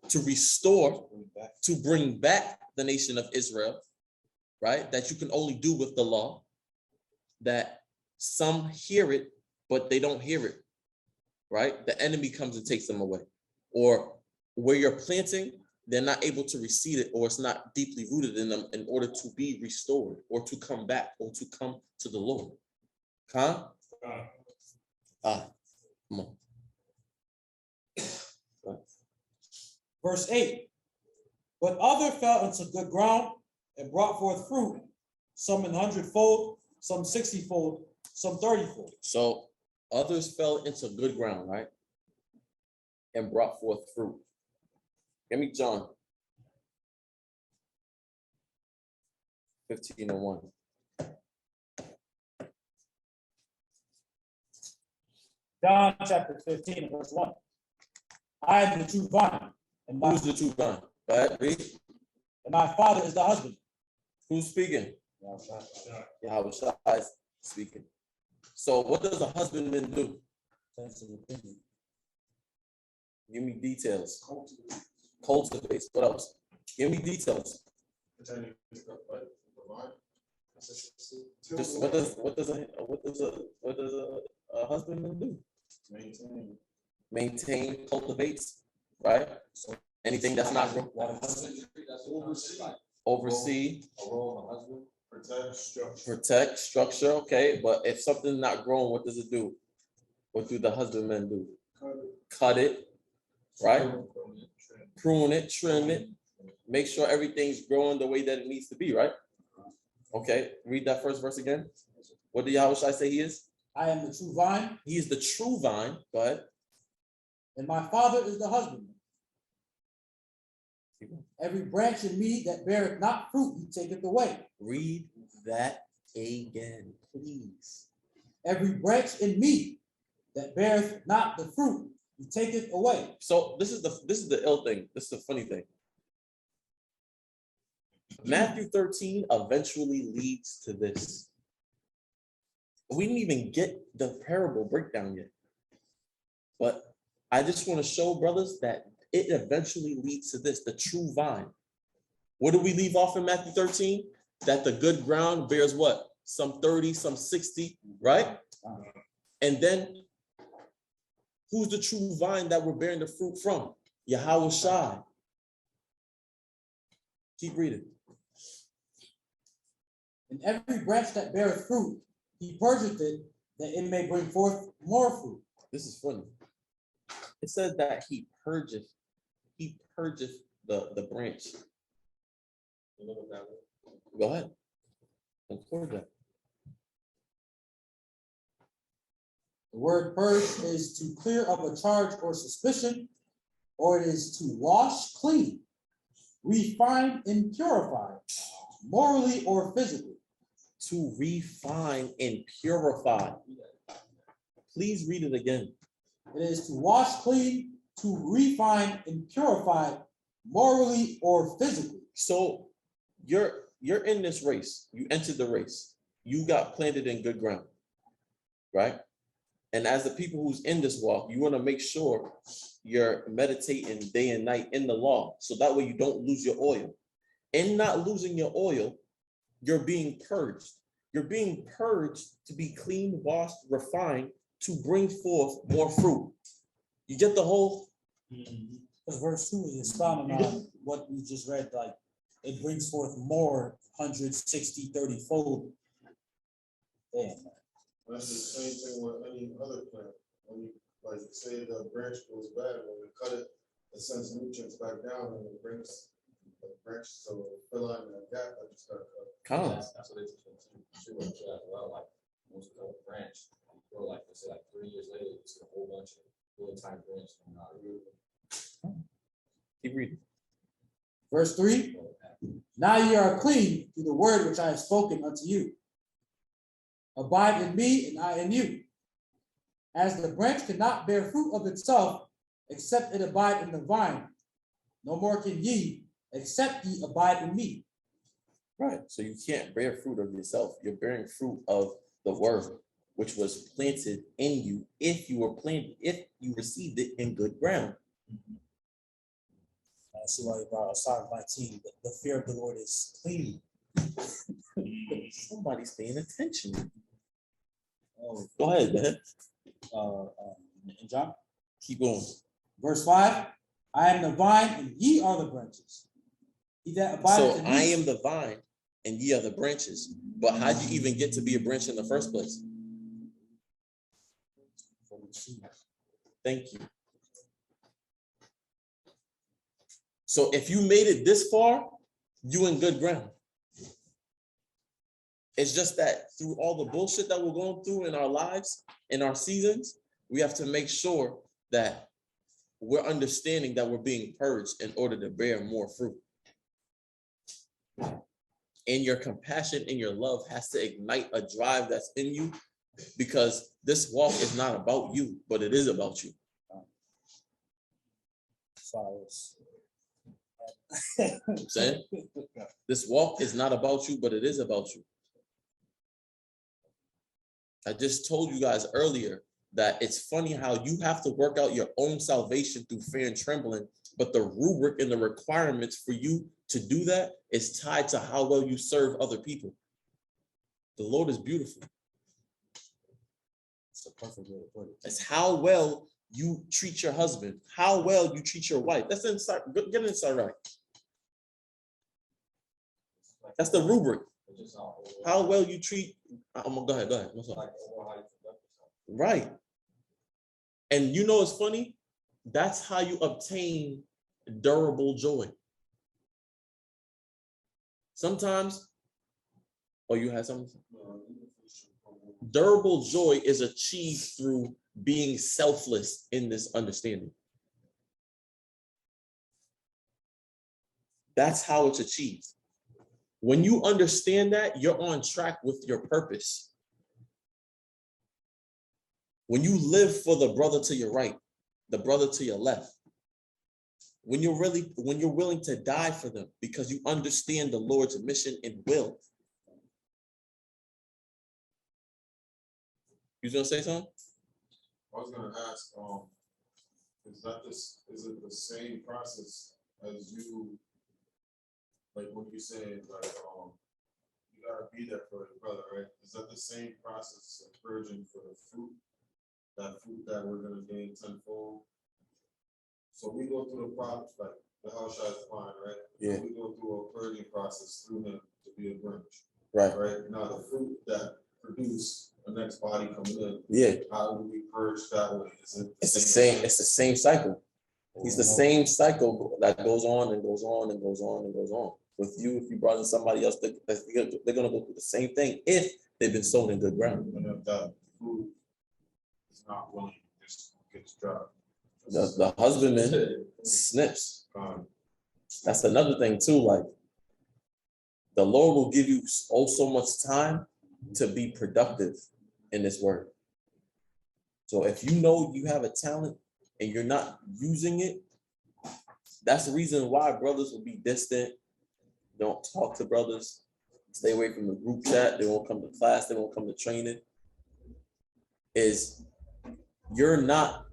To restore, to bring back the nation of Israel, right? That you can only do with the law, that some hear it, but they don't hear it, right? The enemy comes and takes them away. Or where you're planting, they're not able to receive it, or it's not deeply rooted in them in order to be restored or to come back or to come to the Lord. Huh? Come on. Verse 8, but other fell into good ground and brought forth fruit, some an 100-fold, some 60-fold, some 30-fold. So others fell into good ground, right? And brought forth fruit. Give me John 15:1. John chapter 15, verse 1. I am the true vine, and Who's the true vine? Go ahead, read. my Father is the husband. Who's speaking? YHWH is speaking. So what does a husbandman do? Give me details. Cultivates. What else? Give me details. Just what does a husbandman do? Maintain, cultivates, right? So anything that's not oversee, protect, structure. Okay, but if something's not growing, what does it do? What do the husbandmen do? Cut it, right? Prune it, trim it, make sure everything's growing the way that it needs to be, right? Okay, read that first verse again. What did YHWH say he is? I am the true vine. He is the true vine. Go ahead. And my Father is the husbandman. Every branch in me that beareth not fruit, he taketh away. Read that again, please. Every branch in me that beareth not the fruit, he taketh away. So this is the ill thing. This is the funny thing. Matthew 13 eventually leads to this. We didn't even get the parable breakdown yet. But I just want to show brothers that it eventually leads to this, the true vine. What do we leave off in Matthew 13? That the good ground bears what? Some 30, some 60, right? And then who's the true vine that we're bearing the fruit from? YHWH. Keep reading. And every branch that beareth fruit, he purgeth it, that it may bring forth more fruit. This is funny. It says that he purgeth the branch. Go ahead. Record that. The word purge is to clear of a charge or suspicion, or it is to wash clean, refine and purify, morally or physically. To refine and purify. Please read it again. It is to wash clean, to refine and purify, morally or physically. So you're in this race. You entered the race. You got planted in good ground, right? And as the people who's in this walk, you want to make sure you're meditating day and night in the law, so that way you don't lose your oil. In not losing your oil, you're being purged. You're being purged to be clean, washed, refined, to bring forth more fruit. You get the whole? Because verse 2 is expounding on what we just read, like it brings forth more 160, 30-fold. Damn. That's the same thing with any other plant. When you, like, say the branch goes bad, when we cut it, it sends nutrients back down and it brings the branch to fill in that gap that just got cut. That's what it's as well. Like most of the branch, you grow like they say like 3 years later, you see a whole bunch of little tiny branches coming out of it. Keep reading. Verse 3, now ye are clean through the word which I have spoken unto you. Abide in me, and I in you. As the branch cannot bear fruit of itself, except it abide in the vine, no more can ye, except ye abide in me. Right. So you can't bear fruit of yourself. You're bearing fruit of the word, which was planted in you if you were planted, if you received it in good ground. I see why you brought out Psalm 19. The fear of the Lord is clean. Somebody's paying attention. Oh, Go ahead, man. in John. Keep going. Verse 5, I am the vine, and ye are the branches. He that abideth So in I me. am the vine and ye are the branches. But how'd you even get to be a branch in the first place? Thank you. So if you made it this far, you in good ground. It's just that through all the bullshit that we're going through in our lives, in our seasons, we have to make sure that we're understanding that we're being purged in order to bear more fruit. And your compassion and your love has to ignite a drive that's in you, because this walk is not about you, but it is about you. I'm saying this walk is not about you, but it is about you. I just told you guys earlier that it's funny how you have to work out your own salvation through fear and trembling, but the rubric and the requirements for you to do that is tied to how well you serve other people. The Lord is beautiful. It's a perfect way to put it. It's how well you treat your husband, how well you treat your wife. That's inside. Get inside right. That's the rubric. How well you treat. Go ahead. Right. And you know, it's funny. That's how you obtain durable joy. Sometimes, you had something? Durable joy is achieved through being selfless in this understanding. That's how it's achieved. When you understand that, you're on track with your purpose. When you live for the brother to your right, the brother to your left, when you're willing to die for them because you understand the Lord's mission and will. You gonna say something? I was gonna ask, is it the same process as you, like what you saying, like, you gotta be there for your brother, right? Is that the same process of purging for the fruit? That fruit that we're gonna gain tenfold? So we go through the process, like the Yahushua is fine, right? Yeah. We go through a purging process through him to be a branch. Right. Right. Now the fruit that produce the next body coming in. Yeah. How do we purge that way? Is it It's the same. It's the same cycle. He's the same cycle that goes on and goes on and goes on and goes on. With you, if you brought in somebody else, they're gonna go through the same thing if they've been sown in good ground. And if that fruit is not willing, just gets dropped. The husbandman snips. That's another thing too. Like the Lord will give you so much time to be productive in this word. So if you know you have a talent and you're not using it, that's the reason why brothers will be distant. Don't talk to brothers. Stay away from the group chat. They won't come to class. They won't come to training. Is you're not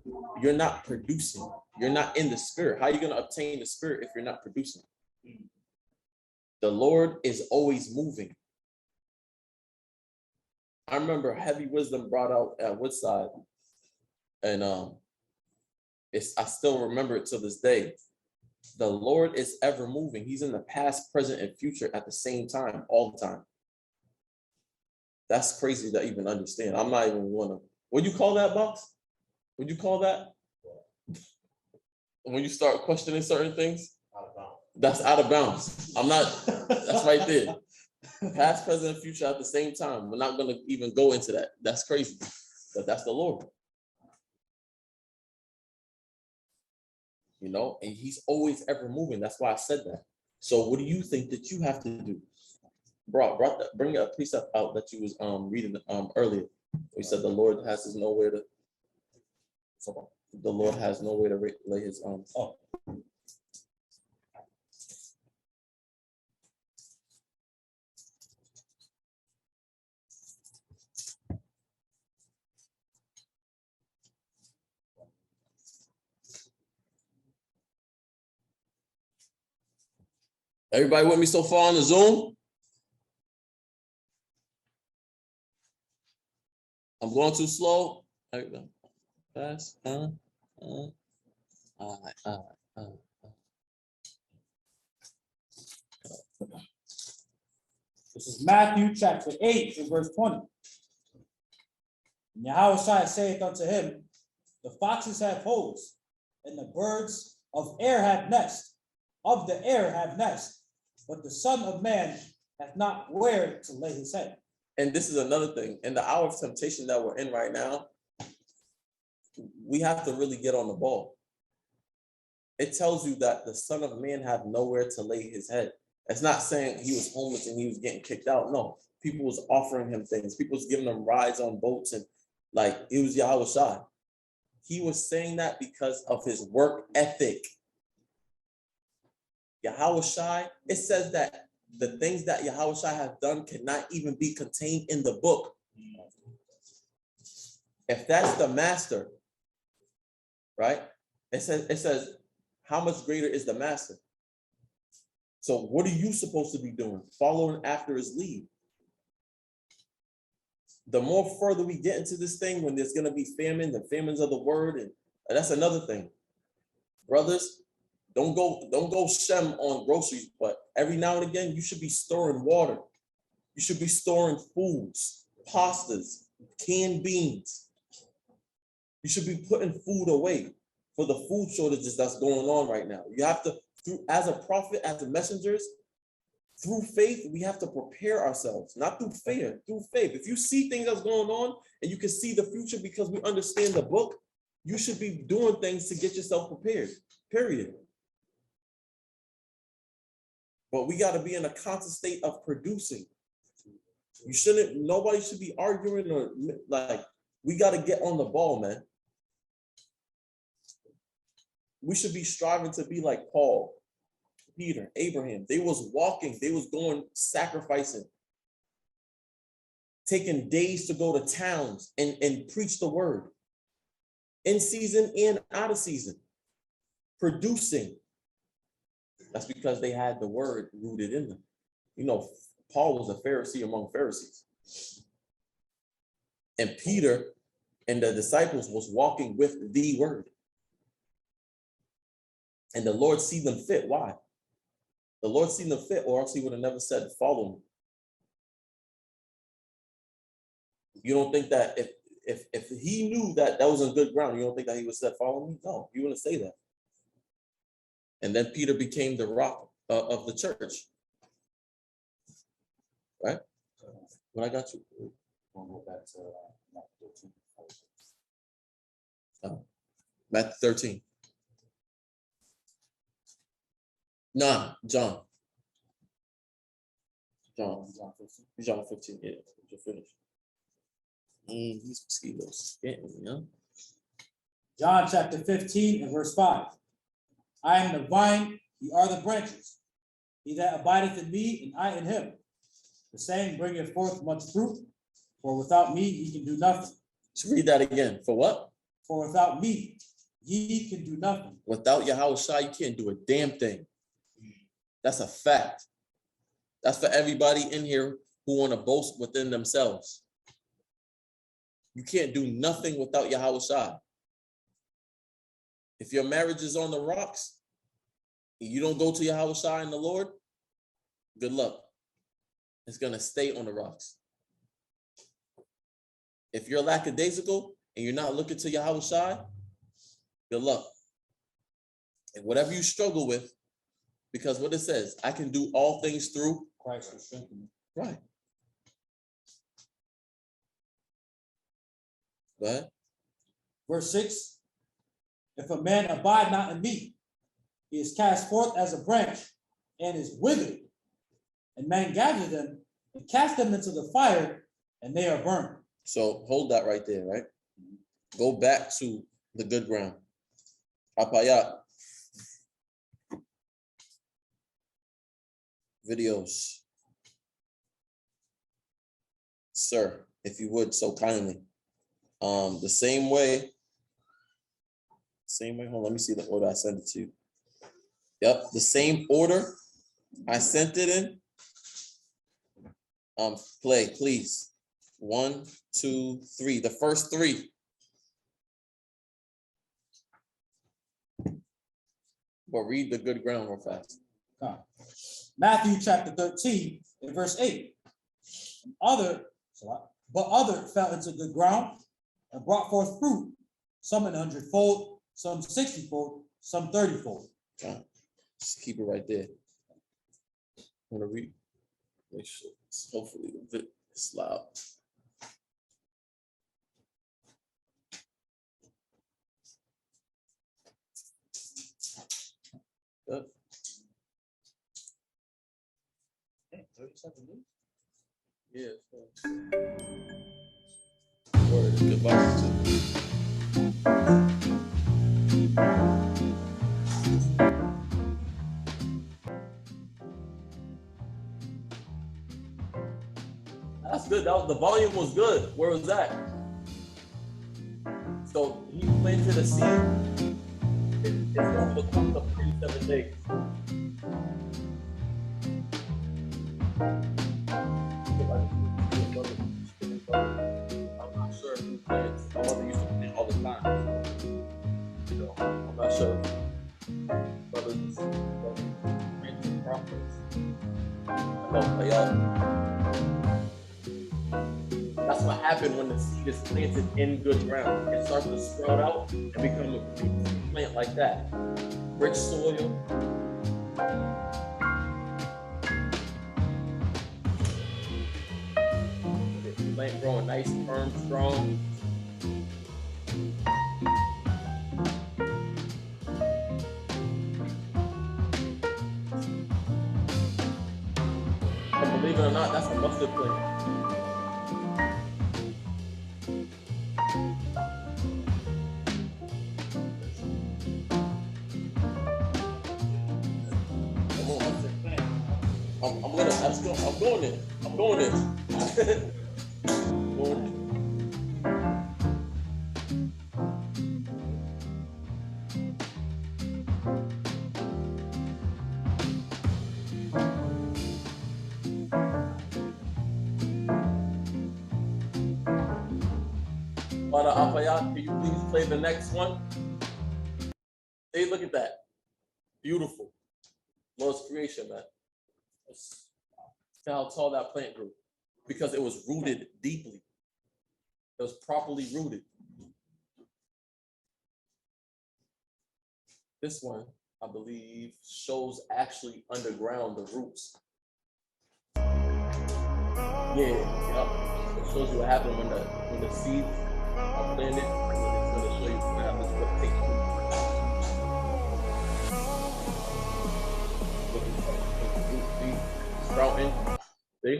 producing. You're not in the spirit. How are you going to obtain the spirit if you're not producing? The Lord is always moving. I remember Heavy Wisdom brought out at Woodside, and I still remember it to this day. The Lord is ever moving. He's in the past, present, and future at the same time, all the time. That's crazy to even understand. I'm not even gonna. What do you call that, Box? What do you call that? When you start questioning certain things? Out of bounds. That's out of bounds. I'm not. That's right there. Past, present, and future at the same time. We're not gonna even go into that. That's crazy. But that's the Lord. You know, and he's always ever moving. That's why I said that. So what do you think that you have to do? Bring a precept out that you was reading earlier. We said the Lord has his nowhere to. The Lord has nowhere to lay his arms. Oh. Everybody with me so far on the Zoom? I'm going too slow. There you go. Fast. This is Matthew chapter 8 and verse 20. And YHWH saith unto him, the foxes have holes, and the birds of the air have nests, but the Son of Man hath not where to lay his head. And this is another thing. In the hour of temptation that we're in right now, we have to really get on the ball. It tells you that the Son of Man have nowhere to lay his head. It's not saying he was homeless and he was getting kicked out. No, people was offering him things. People was giving him rides on boats, and like it was YHWH. He was saying that because of his work ethic. YHWH, it says that the things that YHWH have done cannot even be contained in the book. If that's the master, right? It says, how much greater is the master? So what are you supposed to be doing? Following after his lead. The more further we get into this thing, when there's going to be famines of the word, and that's another thing. Brothers, don't go shem on groceries, but every now and again, you should be storing water. You should be storing foods, pastas, canned beans. You should be putting food away for the food shortages that's going on right now. You have to, as a prophet, as the messengers, through faith, we have to prepare ourselves, not through fear, through faith. If you see things that's going on and you can see the future because we understand the book, you should be doing things to get yourself prepared, period. But we got to be in a constant state of producing. Nobody should be arguing or like, we got to get on the ball, man. We should be striving to be like Paul, Peter, Abraham. They was walking, they was going, sacrificing, taking days to go to towns and preach the word in season and out of season, producing. That's because they had the word rooted in them. You know, Paul was a Pharisee among Pharisees. And Peter and the disciples was walking with the word. And the Lord see them fit. Why? The Lord seen them fit, or else he would have never said, follow me. You don't think that if he knew that was on good ground, you don't think that he would have said, follow me? No, he wouldn't say that. And then Peter became the rock of the church. Right? When I got you. We'll go back to Matthew 13. Matthew 13. Nah, John 15, yeah, you're finished. These mosquitoes getting me, huh? John chapter 15 and verse 5. I am the vine, ye are the branches. He that abideth in me, and I in him, the same bringeth forth much fruit, for without me ye can do nothing. Let's read that again. For what? For without me, ye can do nothing. Without YHWH, you can't do a damn thing. That's a fact. That's for everybody in here who want to boast within themselves. You can't do nothing without YHWH. If your marriage is on the rocks, and you don't go to YHWH and the Lord, good luck. It's going to stay on the rocks. If you're lackadaisical and you're not looking to YHWH, good luck. And whatever you struggle with, because what it says, I can do all things through Christ will strengthen me. Right. Go ahead. Verse 6, if a man abide not in me, he is cast forth as a branch and is withered. And man gather them and cast them into the fire, and they are burned. So hold that right there, right? Go back to the good ground. Apayat. Videos. Sir, if you would, so kindly. The same way, hold on, let me see the order I sent it to. Yep, the same order I sent it in. Play, please. 1, 2, 3. The first 3. But read the good ground real fast. Matthew chapter 13 and verse 8. But other fell into good ground and brought forth fruit, some 100-fold, some 60-fold, some 30-fold. Okay. Just keep it right there. I'm gonna read. Make sure hopefully it's loud. Yep. Yeah. Word, goodbye. That's good. The volume was good. Where was that? So he planted a seed. It's over the course of 37 days. I'm not sure who plants. My mother used to plant all the time. So I'm not sure. Brothers planting prophets. Hello, y'all. That's what happened when the seed is planted in good ground. It starts to sprout out and become a big plant like that. Rich soil. The plant growing nice, firm, strong. But believe it or not, that's a mustard plant. I'm going in. I'm going in. Father Apayat, can you please play the next one? Hey, look at that. Beautiful. Lord's creation, man. See how tall that plant grew, because it was rooted deeply. It was properly rooted. This one, I believe, shows actually underground the roots. Yeah, it shows you what happened when the seeds are planted. It's going to show you what happens when it takes root. Sprouting. See?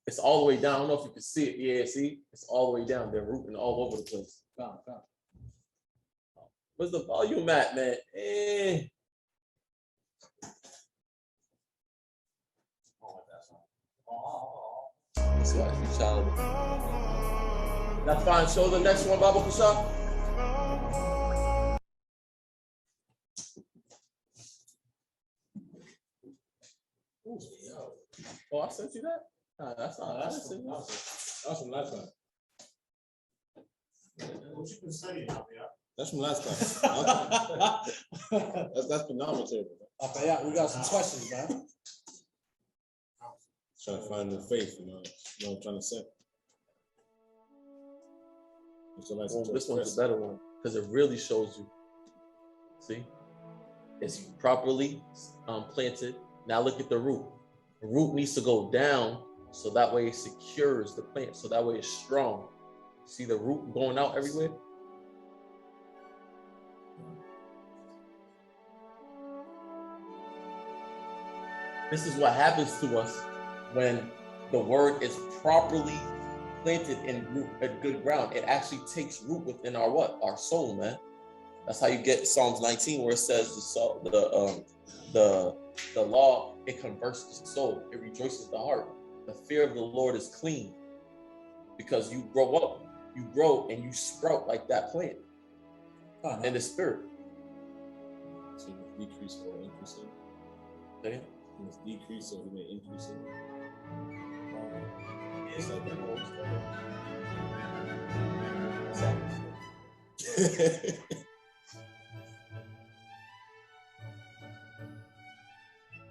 It's all the way down. I don't know if you can see it. Yeah, see? It's all the way down. They're rooting all over the place. Where's the volume at, man? That's why you childish. That's fine. Show the next one, Baba Kusha. Oh, I sent you that? Nah, that's not. That's from last time. What you been studying out there? That's from last time. That's phenomenal. Okay, yeah, we got some questions, man. Trying to find the faith, you know what I'm trying to say. Well, this one's a better one because it really shows you. See, it's properly planted. Now look at the root. The root needs to go down so that way it secures the plant. So that way it's strong. See the root going out everywhere? This is what happens to us when the word is properly planted in good ground. It actually takes root within our what? Our soul, man. That's how you get Psalms 19, where it says the law, it converts the soul, it rejoices the heart. The fear of the Lord is clean, because you grow up, you grow and you sprout like that plant in the spirit. So you decrease or increase it. Okay. You must decrease so you may increase it. It's like that whole story.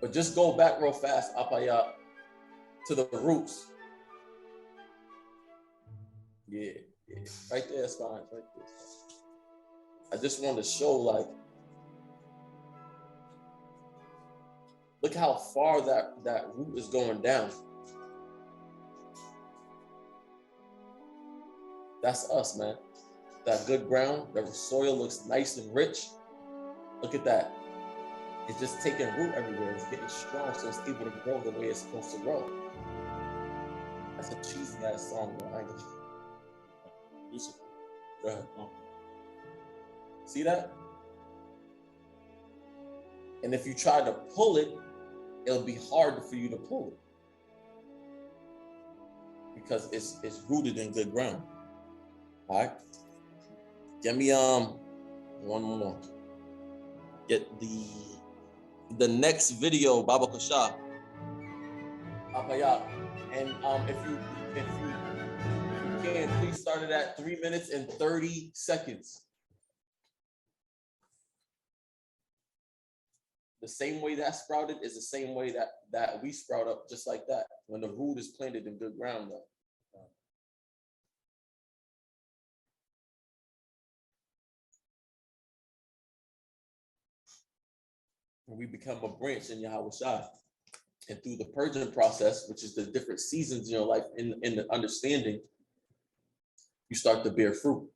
But just go back real fast, Apaya, to the roots. Yeah, right there, it's fine, right there. I just want to show, like, look how far that root is going down. That's us, man. That good ground, the soil looks nice and rich. Look at that. It's just taking root everywhere. It's getting strong, so it's able to grow the way it's supposed to grow. That's a cheesy ass song, though. I ain't gonna... Go ahead. See that? And if you try to pull it, it'll be hard for you to pull it because it's rooted in good ground. All right. Get me one more. Get the next video, Baba Kasha. Apaya. And if you can, please start it at 3 minutes and 30 seconds. The same way that sprouted is the same way that we sprout up, just like that, when the root is planted in good ground, though. And we become a branch in YHWH. And through the purging process, which is the different seasons in your life, in the understanding, you start to bear fruit.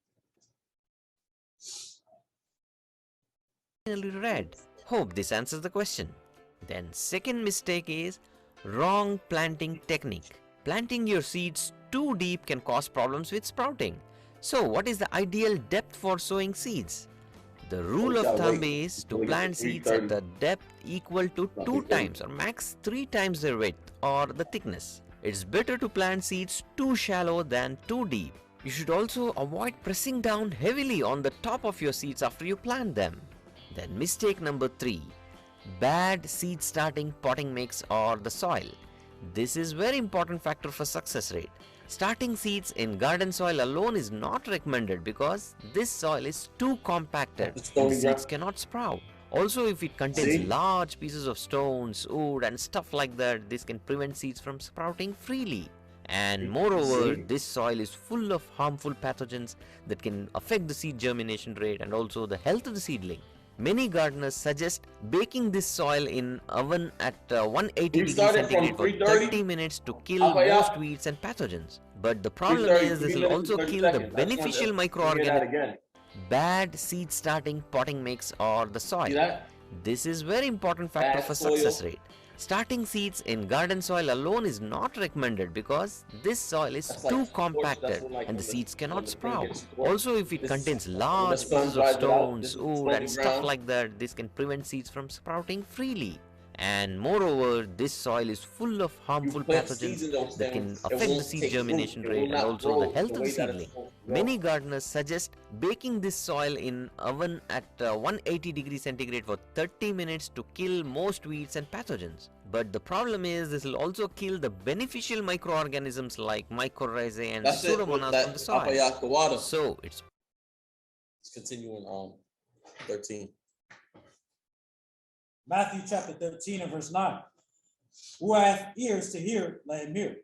Read. Hope this answers the question. Then second mistake is wrong planting technique. Planting your seeds too deep can cause problems with sprouting. So what is the ideal depth for sowing seeds? The rule of thumb is to plant seeds at the depth equal to 2 times or max 3 times their width or the thickness. It's better to plant seeds too shallow than too deep. You should also avoid pressing down heavily on the top of your seeds after you plant them. Then mistake number 3, bad seed starting potting mix or the soil. This is very important factor for success rate. Starting seeds in garden soil alone is not recommended because this soil is too compacted and the seeds cannot sprout. Also, if it contains large pieces of stones, wood and stuff like that, this can prevent seeds from sprouting freely. And moreover, this soil is full of harmful pathogens that can affect the seed germination rate and also the health of the seedling. Many gardeners suggest baking this soil in oven at 180 degrees centigrade for 30 minutes to kill most weeds and pathogens. But the problem is this will also kill the beneficial microorganisms. Bad seed starting potting mix or the soil. This is very important factor for success rate. Starting seeds in garden soil alone is not recommended because this soil is too compacted and the seeds cannot sprout. Also, if it contains large pieces of stones, wood and stuff like that, this can prevent seeds from sprouting freely. And moreover, this soil is full of harmful plant seeds pathogens in those that things, can it affect the won't seed take fruit. germination It will rate and not also grow the health the of the way that it's seedling. supposed to grow. Many gardeners suggest baking this soil in oven at 180 degrees centigrade for 30 minutes to kill most weeds and pathogens. But the problem is this will also kill the beneficial microorganisms like mycorrhizae and That's it with pseudomonas that from the soil. AHLAHAYANAWA. So it's Let's continue on 13. Matthew chapter 13 and verse 9. Who hath ears to hear, let him hear.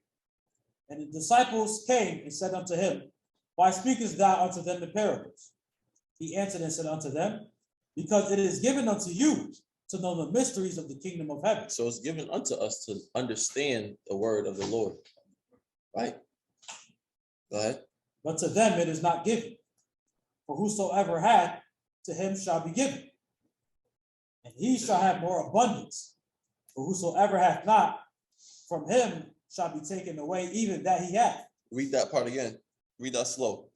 And the disciples came and said unto him, Why speakest thou unto them in parables? He answered and said unto them, Because it is given unto you to know the mysteries of the kingdom of heaven. So it's given unto us to understand the word of the Lord. Right? Go ahead. But to them it is not given. For whosoever hath, to him shall be given. And he shall have more abundance. For whosoever hath not, from him shall be taken away even that he hath. Read that part again. Read that slow.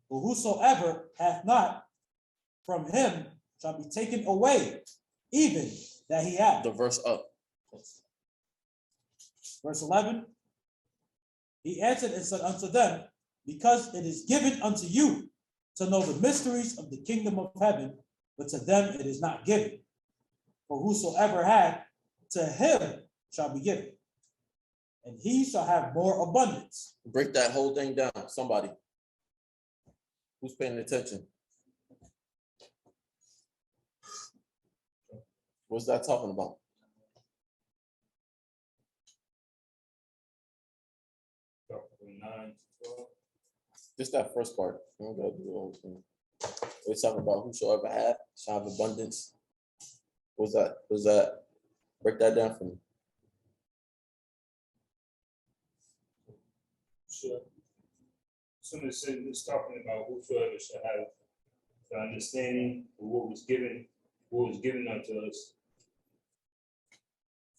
For whosoever hath not, from him shall be taken away even that he hath. The verse up. Verse 11. He answered and said unto them, Because it is given unto you to know the mysteries of the kingdom of heaven, but to them it is not given. For whosoever hath, to him shall be given, and he shall have more abundance. Break that whole thing down. Somebody. Who's paying attention? What's that talking about? From 9 to 12. Just that first part. We don't gotta do the whole thing. We're talking about whosoever have shall have abundance. What's that? What's that? Break that down for me. Sure. Soon as it's talking about whosoever shall have the understanding of what was given unto us,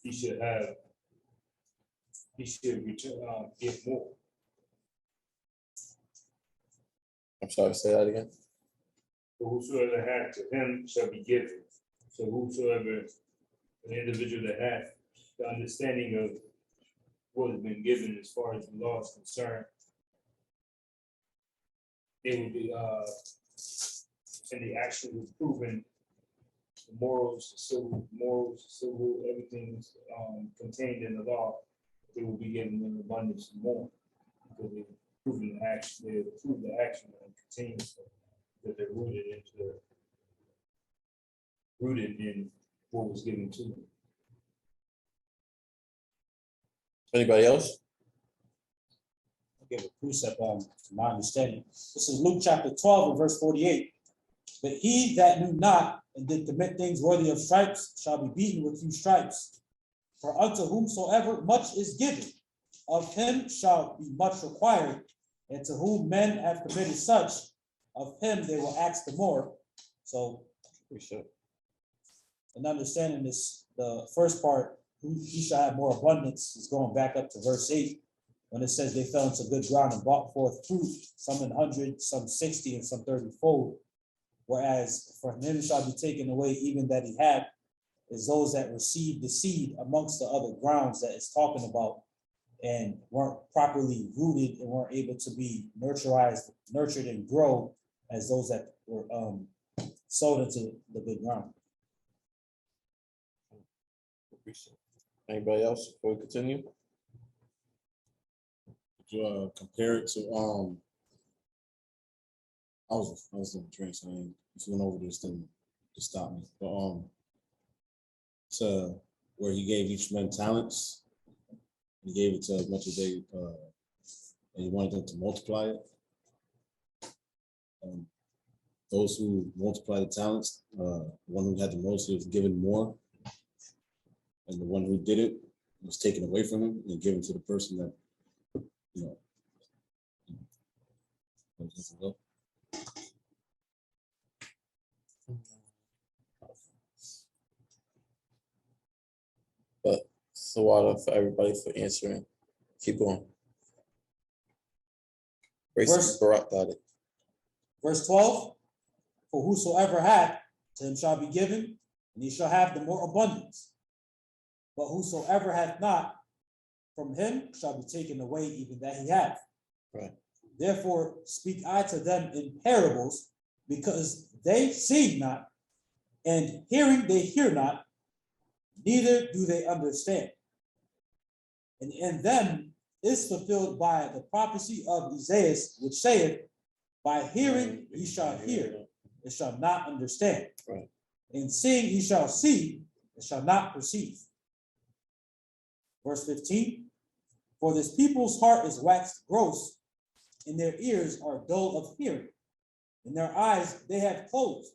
he should return, give more. I'm sorry, say that again. For whosoever hath, to him shall be given. So whosoever, the individual that hath the understanding of what has been given as far as the law is concerned, they will be and the action was proven, the morals, the civil, everything's contained in the law, they will be given in abundance and more. Because they've proven the action, they've proved the action and continue that they're rooted in what was given to them. Anybody else? I'll give a precept to my understanding. This is Luke chapter 12 and verse 48. But he that knew not and did commit things worthy of stripes shall be beaten with few stripes. For unto whomsoever much is given, of him shall be much required, and to whom men have committed such, of him they will ask the more. So, in understanding this, the first part, he shall have more abundance, is going back up to verse 8, when it says they fell into good ground and brought forth fruit, some in 100, some 60, and some 30-fold. Whereas from him shall be taken away even that he had, is those that received the seed amongst the other grounds that it's talking about and weren't properly rooted and weren't able to be nurtured and grow as those that were sowed into the good ground. Anybody else before we continue? To compare it to I was doing drinks, so I ain't just went over this thing to stop me. But to where he gave each man talents, he gave it to as much as they and he wanted them to multiply it. Those who multiply the talents, one who had the most, he was given more, and the one who did it was taken away from him and given to the person that, you know. But Sawada for everybody for answering. Keep going. Verse- Barak got it. Verse 12, for whosoever hath, to him shall be given, and he shall have the more abundance. But whosoever hath not, from him shall be taken away even that he hath. Right. Therefore speak I to them in parables, because they see not, and hearing they hear not, neither do they understand. And in them is fulfilled by the prophecy of Isaiah, which saith, by hearing ye shall hear, and shall not understand. Right. And seeing ye shall see, and shall not perceive. Verse 15, for this people's heart is waxed gross, and their ears are dull of hearing, and their eyes they have closed,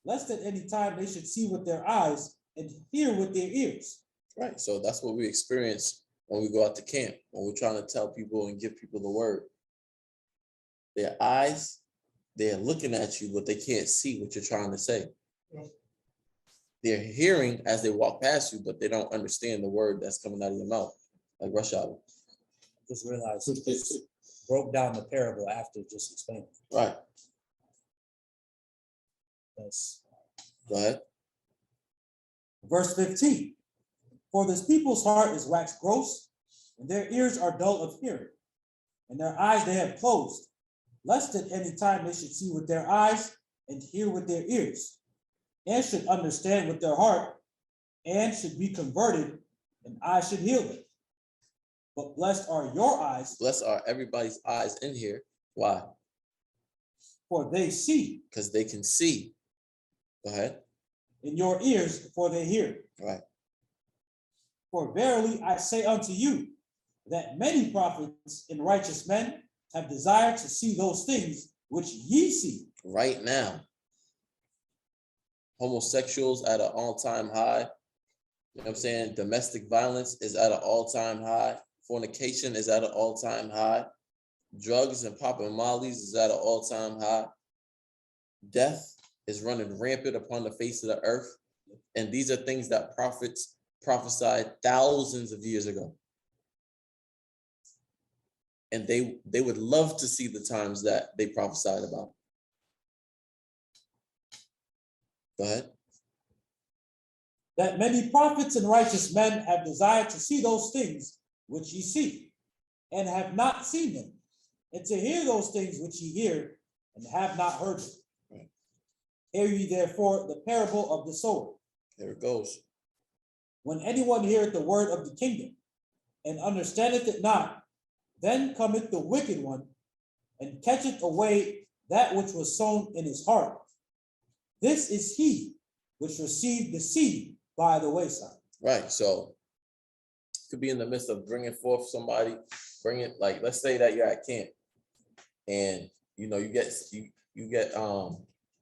lest at any time they should see with their eyes and hear with their ears. Right. So that's what we experience when we go out to camp, when we're trying to tell people and give people the word. Their eyes, they're looking at you, but they can't see what you're trying to say. They're hearing as they walk past you, but they don't understand the word that's coming out of your mouth, like rush hour. Just realized he just broke down the parable after just explaining. Right. That's Go ahead. verse 15. For this people's heart is waxed gross, and their ears are dull of hearing, and their eyes they have closed, lest at any time they should see with their eyes and hear with their ears, and should understand with their heart, and should be converted, and I should heal them. But blessed are your eyes, Blessed are everybody's eyes in here. Why? for they see, Because they can see. Go ahead. and your ears, for they hear. Right. For verily I say unto you, that many prophets and righteous men have desired to see those things which ye see. Right now. Homosexuals at an all-time high. You know what I'm saying? Domestic violence is at an all-time high. Fornication is at an all-time high. Drugs and popping mollies is at an all-time high. Death is running rampant upon the face of the earth. And these are things that prophets prophesied thousands of years ago. And they would love to see the times that they prophesied about. Go ahead. That many prophets and righteous men have desired to see those things which ye see, and have not seen them, and to hear those things which ye hear, and have not heard them. Right. Hear ye therefore the parable of the sower. There it goes. When anyone heareth the word of the kingdom, and understandeth it not, then cometh the wicked one, and catcheth away that which was sown in his heart. This is he which received the seed by the wayside. Right. So could be in the midst of bringing forth somebody, like, let's say that you're at camp and, you know, you get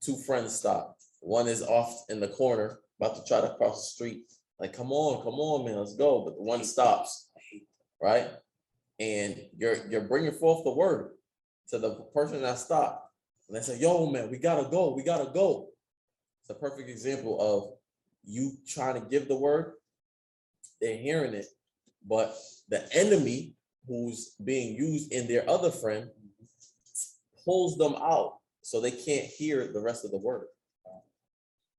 two friends stop. One is off in the corner about to try to cross the street. Like, come on, man, let's go. But the one stops, right? And you're bringing forth the word to the person that stopped. And they say, yo, man, we gotta go. It's a perfect example of you trying to give the word. They're hearing it, but the enemy who's being used in their other friend pulls them out so they can't hear the rest of the word.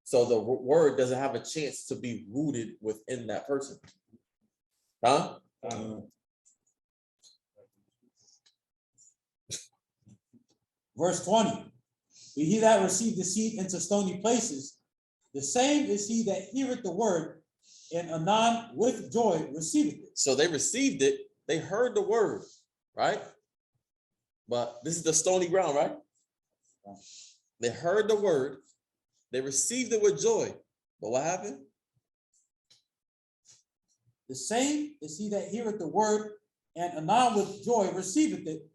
So the word doesn't have a chance to be rooted within that person. Huh? Verse 20, but he that received the seed into stony places, the same is he that heareth the word, and anon with joy receiveth it. So they received it, they heard the word, right? But this is the stony ground, right? They heard the word, they received it with joy. But what happened? The same is he that heareth the word, and anon with joy receiveth it,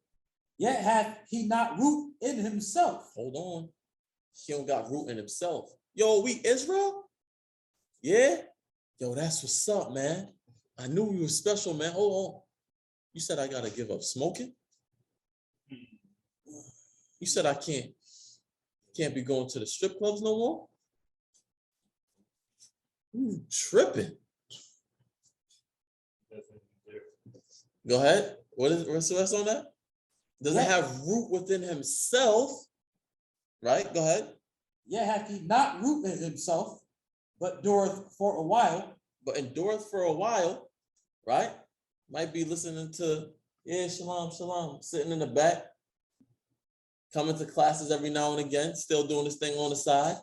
yet hath he not root in himself. Hold on. He don't got root in himself. Yo, we Israel? Yeah? Yo, that's what's up, man. I knew we were special, man. Hold on. You said I gotta give up smoking? You said I can't be going to the strip clubs no more? You tripping. Go ahead. What's the rest on that? Doesn't have root within himself, right? Go ahead. Yet hath he not root in himself, but dureth for a while. but endureth for a while, right? Might be listening to, yeah, shalom, shalom, sitting in the back, coming to classes every now and again, still doing this thing on the side,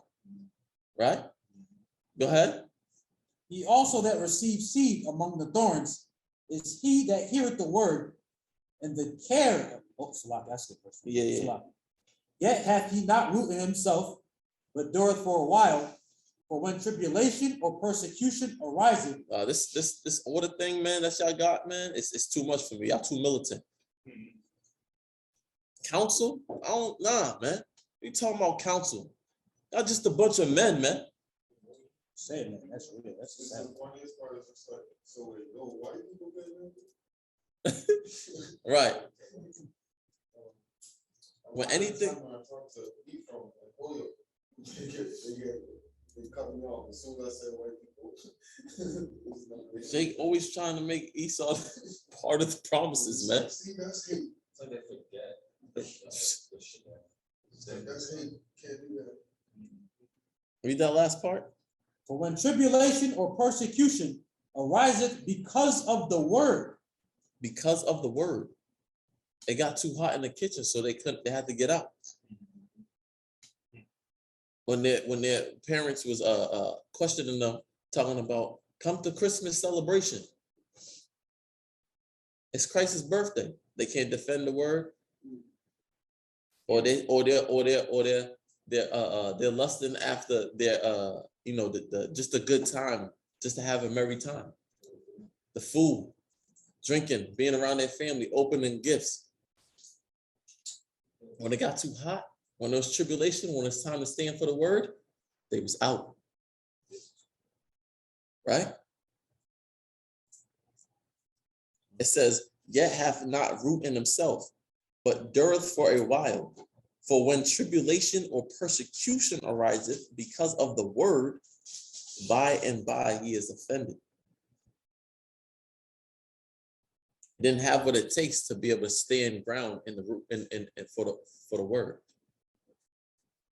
right? Go ahead. He also that receives seed among the thorns is he that heareth the word, and the care. Oh, Salak, that's the first. Yeah. Salak. Yet hath he not root in himself, but dureth for a while. For when tribulation or persecution ariseth, This order thing, man, that y'all got, man, it's too much for me. Y'all too militant. Council? Man. We talking about council. Y'all just a bunch of men, man. say it, man. That's real. That's This is sad. the funniest part is just like, so wait, no white people get Right. When anything, When I talk to Ephraim and Julio, they cut me off as soon as I say white people. Jake always trying to make Esau part of the promises, man. See, that's hate. It's like they forget. That's hate. Can't do that. Read that last part. For when tribulation or persecution ariseth because of the word. Because of the word. It got too hot in the kitchen, so they had to get out. When their parents was questioning them, talking about come to Christmas celebration. It's Christ's birthday. They can't defend the word. Or they're lusting after their just a good time, just to have a merry time. The food, drinking, being around their family, opening gifts. When it got too hot, when there was tribulation, when it's time to stand for the word, they was out. Right? It says, yet hath not root in himself, but dureth for a while. For when tribulation or persecution ariseth because of the word, by and by he is offended. Didn't have what it takes to be able to stand ground in the root and for the word.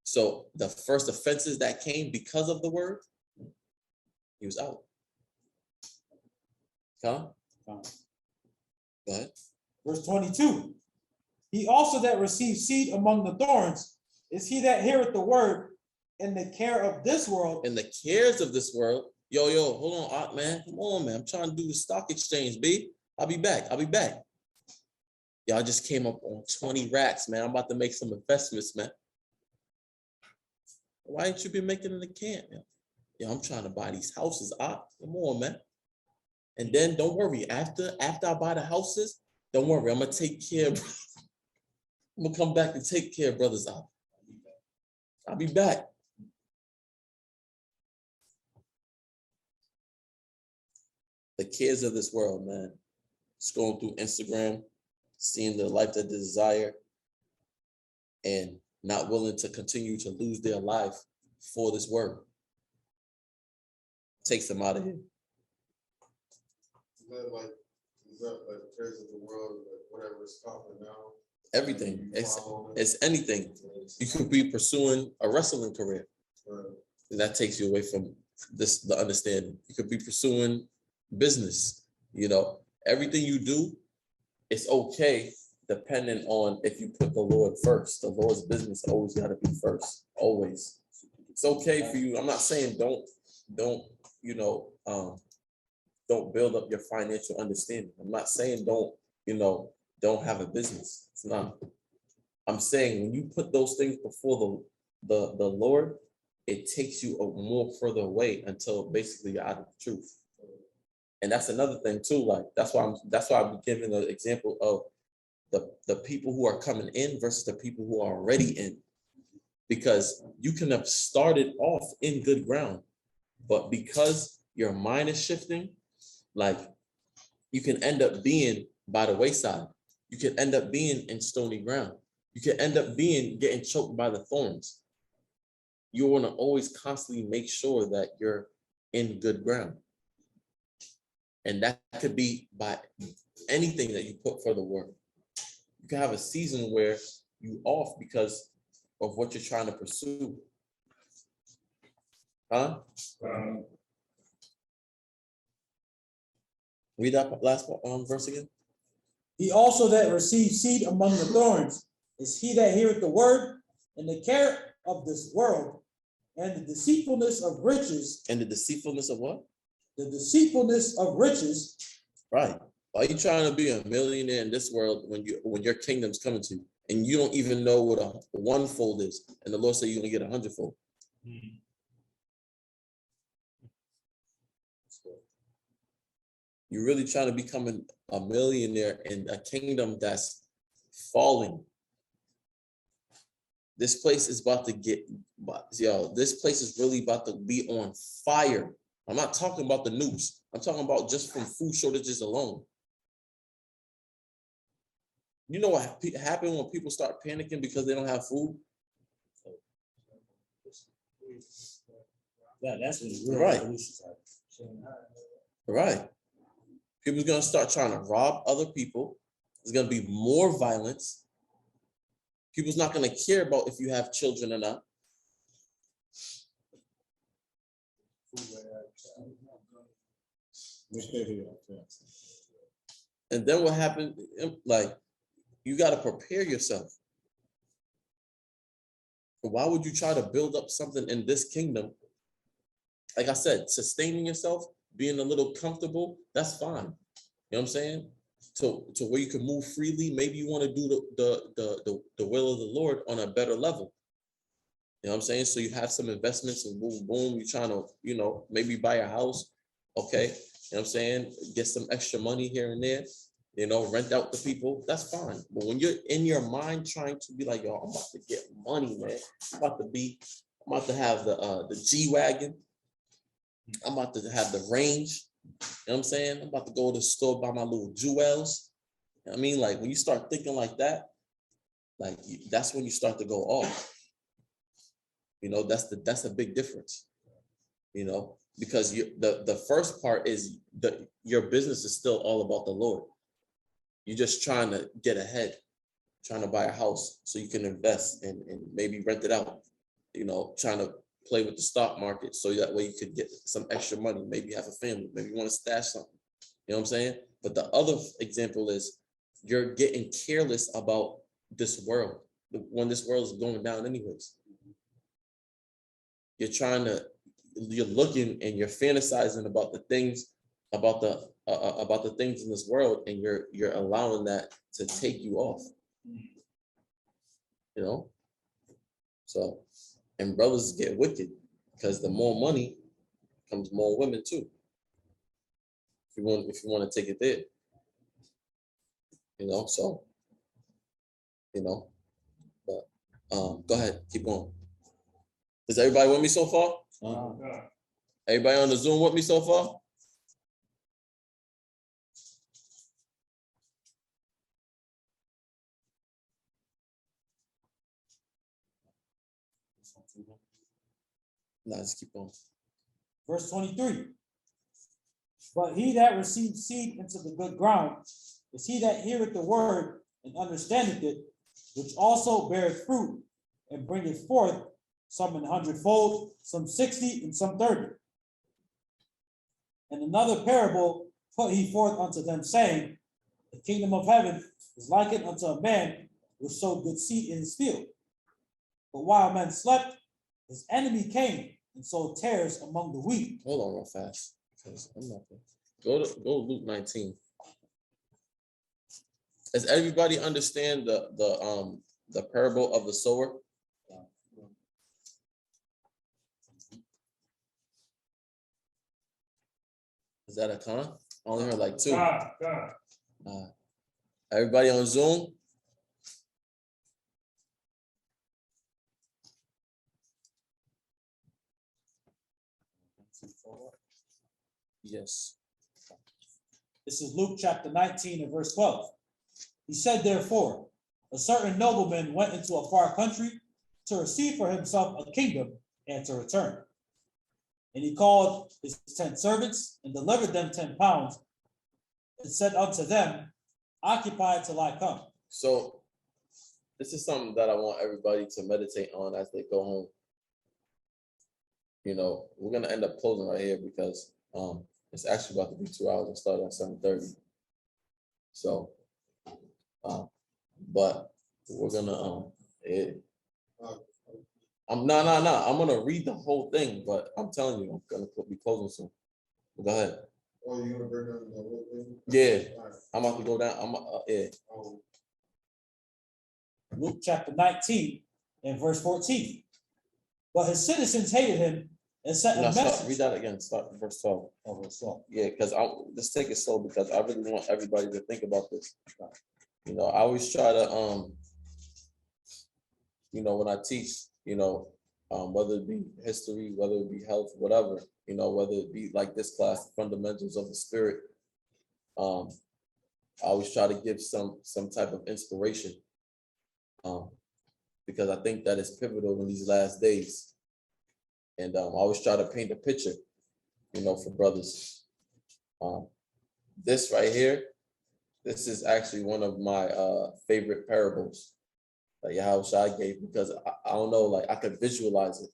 So the first offenses that came because of the word, he was out. Huh? Go ahead. Verse 22. He also that receives seed among the thorns is he that heareth the word in the care of this world. In the cares of this world. Yo, hold on, man. Come on, man. I'm trying to do the stock exchange, B. I'll be back. Y'all just came up on 20 racks, man. I'm about to make some investments, man. Why ain't you been making in the camp, man? Yo, I'm trying to buy these houses. Come on, man. And then don't worry. After I buy the houses, don't worry. I'm gonna take care of. I'm gonna come back and take care of brothers out. I'll be back. The cares of this world, man. Scrolling through Instagram, seeing the life that they desire, and not willing to continue to lose their life for this word. Takes them out of here. Is that like the cares of the world, like whatever is popping now? Everything. It's anything. You could be pursuing a wrestling career. Right. And that takes you away from the understanding. You could be pursuing business. Everything you do, it's okay depending on if you put the Lord first. The Lord's business always got to be first. Always. It's okay for you. I'm not saying don't build up your financial understanding. I'm not saying don't have a business. It's not. I'm saying when you put those things before the Lord, it takes you more further away until basically you're out of the truth. And that's another thing too. Like that's why I'm giving an example of the people who are coming in versus the people who are already in. Because you can have started off in good ground, but because your mind is shifting, like you can end up being by the wayside. You can end up being in stony ground. You can end up getting choked by the thorns. You want to always constantly make sure that you're in good ground. And that could be by anything that you put for the word. You can have a season where you off because of what you're trying to pursue. Huh? Read that last verse again. He also that receives seed among the thorns is he that heareth the word, and the care of this world, and the deceitfulness of riches. And the deceitfulness of what? The deceitfulness of riches. Right. Why are you trying to be a millionaire in this world when your kingdom's coming to you and you don't even know what a one-fold is? And the Lord said you're gonna get 100-fold. You're really trying to become a millionaire in a kingdom that's falling. This place is about to get, this place is really about to be on fire. I'm not talking about the nukes. I'm talking about just from food shortages alone. You know what happens when people start panicking because they don't have food? Yeah, that's what real Right. revolutions are. Right. People's gonna start trying to rob other people. There's gonna be more violence. People's not gonna care about if you have children or not. And then what happened? Like, you got to prepare yourself. But why would you try to build up something in this kingdom? Like I said, sustaining yourself, being a little comfortable, that's fine. You know what I'm saying? To where you can move freely. Maybe you want to do the will of the Lord on a better level. You know what I'm saying? So you have some investments and boom, boom, you're trying to, maybe buy a house. Okay. You know what I'm saying? Get some extra money here and there, rent out to people. That's fine. But when you're in your mind trying to be like, yo, I'm about to get money, man. I'm about to have the G-Wagon. I'm about to have the range. You know what I'm saying? I'm about to go to the store, buy my little jewels. You know what I mean? Like when you start thinking like that, like that's when you start to go off. That's a big difference. Because the first part is your business is still all about the Lord. You're just trying to get ahead, trying to buy a house so you can invest and maybe rent it out. Trying to play with the stock market so that way you could get some extra money. Maybe you have a family, maybe you want to stash something. You know what I'm saying? But the other example is you're getting careless about this world when this world is going down anyways. You're looking and you're fantasizing about the things, about the things in this world, and you're allowing that to take you off. So, and brothers get wicked because the more money comes more women too. If you want to take it there, but go ahead, keep going. Is everybody with me so far? Everybody on the Zoom with me so far? Nah, just keep on. Verse 23. But he that receives seed into the good ground is he that heareth the word and understandeth it, which also beareth fruit and bringeth forth some 100-fold, some 60, and some 30. And another parable put he forth unto them, saying, the kingdom of heaven is likened unto a man which sowed good seed in his field. But while men slept, his enemy came and sowed tares among the wheat. Hold on real fast, because I'm not there. Go Luke 19. Does everybody understand the parable of the sower? Is that a con? I only heard like two. Everybody on Zoom? Yes. This is Luke chapter 19 and verse 12. He said, therefore, a certain nobleman went into a far country to receive for himself a kingdom and to return. And he called his 10 servants and delivered them 10 pounds and said unto them, occupy till I come. So this is something that I want everybody to meditate on as they go home. We're going to end up closing right here because It's actually about to be 2 hours. I started at 7:30. So, but we're gonna I'm no. I'm gonna read the whole thing, but I'm telling you, I'm gonna be closing soon. Go ahead. Oh, you're gonna break down the whole thing? Yeah, All right. I'm about to go down. Yeah. Luke chapter 19 and verse 14. But his citizens hated him and sent a No, message. read that again. Start from verse 12. Oh, verse 12. Yeah, because let's take it slow because I really want everybody to think about this. You know, I always try to you know, when I teach, you know, whether it be history, whether it be health, whatever, you know, whether it be like this class, fundamentals of the spirit, I always try to give some type of inspiration, because I think that is pivotal in these last days, and I always try to paint a picture, you know, for brothers. This right here, this is actually one of my favorite parables that YHWH gave, because I don't know, like I could visualize it,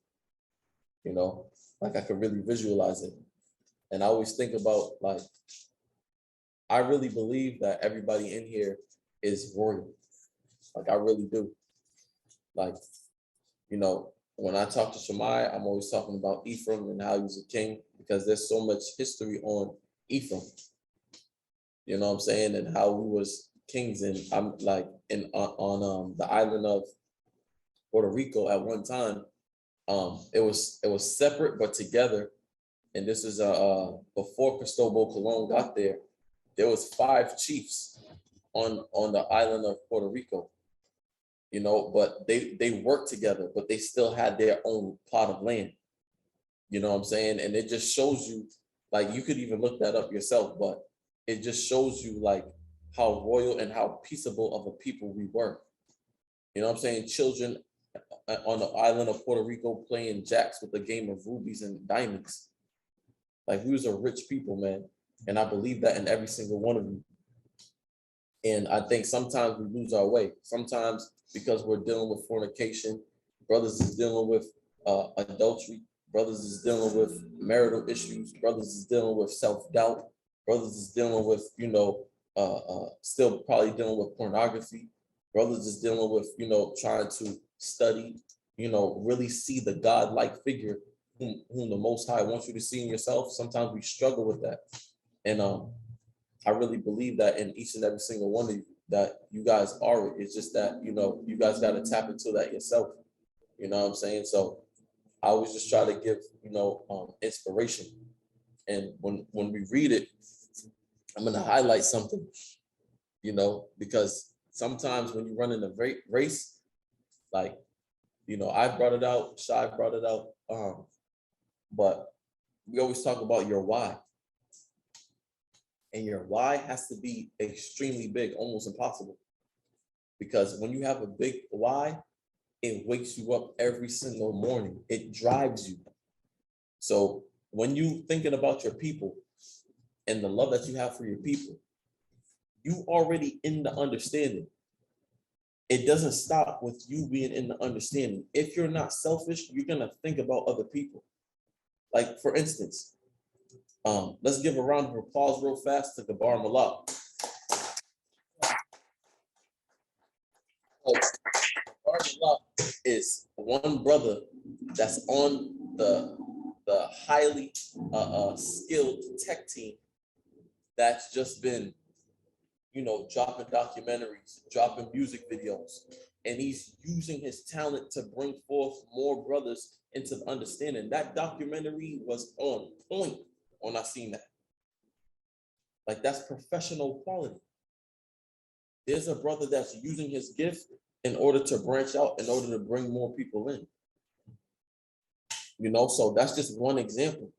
you know, like I could really visualize it. And I always think about, like, I really believe that everybody in here is royal. Like I really do. Like, you know, when I talk to Shami, I'm always talking about Ephraim and how he was a king, because there's so much history on Ephraim. You know what I'm saying? And how we was kings, and I'm like on the island of Puerto Rico at one time. It was separate but together, and this is before Cristobal Colon got there. There was 5 chiefs on the island of Puerto Rico, you know, but they worked together, but they still had their own plot of land. You know what I'm saying? And it just shows you, like, you could even look that up yourself, but it just shows you like how royal and how peaceable of a people we were. You know what I'm saying? Children on the island of Puerto Rico playing jacks with a game of rubies and diamonds. Like, we was a rich people, man. And I believe that in every single one of you. And I think sometimes we lose our way. Sometimes because we're dealing with fornication, brothers is dealing with adultery, brothers is dealing with marital issues, brothers is dealing with self-doubt, brothers is dealing with, you know, still probably dealing with pornography, brothers is dealing with, you know, trying to study, you know, really see the God-like figure whom the Most High wants you to see in yourself. Sometimes we struggle with that. And I really believe that in each and every single one of you, that you guys are it. It's just that, you know, you guys got to tap into that yourself. You know what I'm saying? So I always just try to give, you know, inspiration. And when we read it, I'm going to highlight something, you know, because sometimes when you run in a race, like, you know, I brought it out, Shai brought it out, but we always talk about your why. And your why has to be extremely big, almost impossible. Because when you have a big why, it wakes you up every single morning. It drives you. So when you thinking about your people and the love that you have for your people, you already in the understanding. It doesn't stop with you being in the understanding. If you're not selfish, you're gonna think about other people. Like, for instance, let's give a round of applause real fast to Gabar MALAK. Gabar MALAK is one brother that's on the highly skilled tech team that's just been, you know, dropping documentaries, dropping music videos, and he's using his talent to bring forth more brothers into the understanding. That documentary was on point when I seen that. Like, that's professional quality. There's a brother that's using his gift in order to branch out, in order to bring more people in. You know, so that's just one example.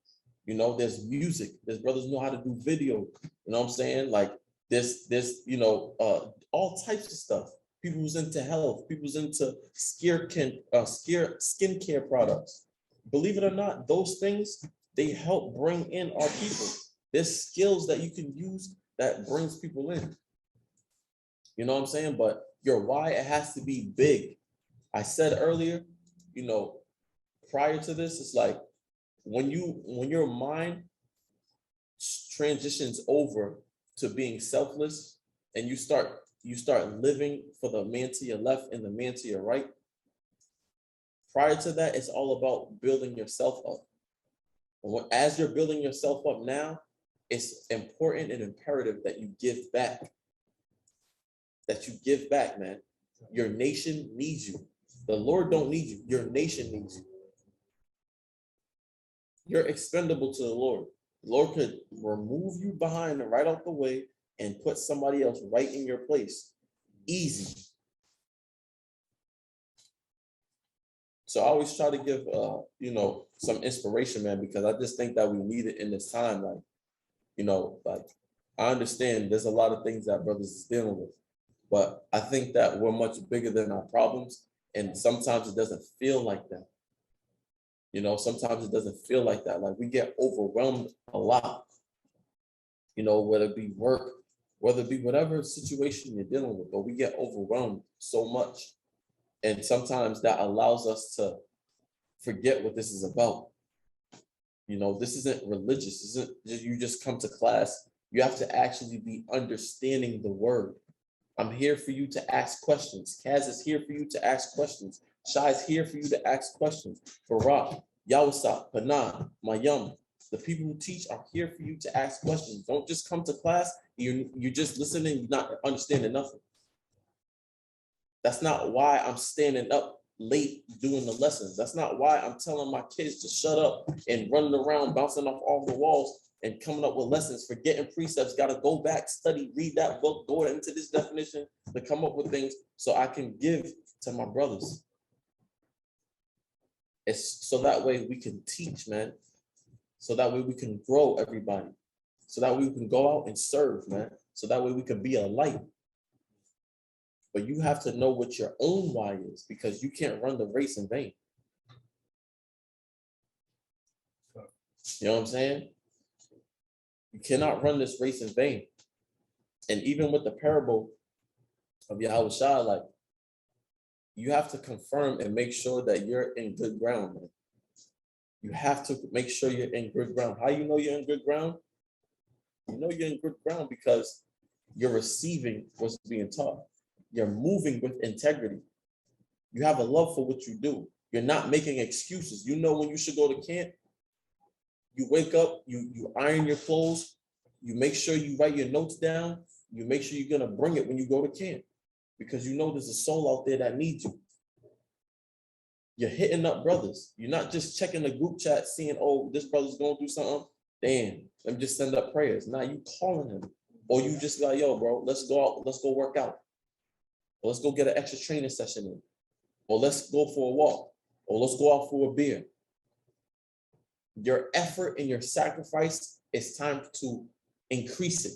You know, there's music. There's brothers know how to do video. You know what I'm saying? Like, this, you know, all types of stuff. People who's into health, people who's into skincare products. Believe it or not, those things, they help bring in our people. There's skills that you can use that brings people in. You know what I'm saying? But your why, it has to be big. I said earlier, you know, prior to this, it's like when your mind transitions over to being selfless, and you start living for the man to your left and the man to your right, prior to that, it's all about building yourself up. As you're building yourself up now, it's important and imperative that you give back. That you give back, man. Your nation needs you. The Lord don't need you. Your nation needs you. You're expendable to the Lord. The Lord could remove you behind and right out the way and put somebody else right in your place. Easy. So I always try to give, some inspiration, man, because I just think that we need it in this time. Like, I understand there's a lot of things that brothers is dealing with, but I think that we're much bigger than our problems. And sometimes it doesn't feel like that. Sometimes it doesn't feel like that. Like, we get overwhelmed a lot, whether it be work, whether it be whatever situation you're dealing with, but we get overwhelmed so much. And sometimes that allows us to forget what this is about. This isn't religious. This isn't just, you just come to class. You have to actually be understanding the word. I'm here for you to ask questions. Kaz is here for you to ask questions. Shai is here for you to ask questions. Barak, Yawasat, Panah, Mayum, the people who teach are here for you to ask questions. Don't just come to class. You're just listening, you're not understanding nothing. That's not why I'm standing up late doing the lessons. That's not why I'm telling my kids to shut up and running around, bouncing off all the walls and coming up with lessons, forgetting precepts, got to go back, study, read that book, go into this definition to come up with things so I can give to my brothers. It's so that way we can teach, man. So that way we can grow everybody. So that way we can go out and serve, man. So that way we can be a light. But you have to know what your own why is, because you can't run the race in vain. You know what I'm saying? You cannot run this race in vain. And even with the parable of YHWH, like, you have to confirm and make sure that you're in good ground, man. You have to make sure you're in good ground. How you know you're in good ground? You know you're in good ground because you're receiving what's being taught. You're moving with integrity. You have a love for what you do. You're not making excuses. You know when you should go to camp. You wake up, you iron your clothes, you make sure you write your notes down, you make sure you're gonna bring it when you go to camp, because you know there's a soul out there that needs you. You're hitting up brothers. You're not just checking the group chat, seeing, oh, this brother's going through something. Damn, let me just send up prayers. Now you calling him. Or you just like, yo, bro, let's go out, let's go work out. Or let's go get an extra training session in. Or let's go for a walk. Or let's go out for a beer. Your effort and your sacrifice, it's time to increase it.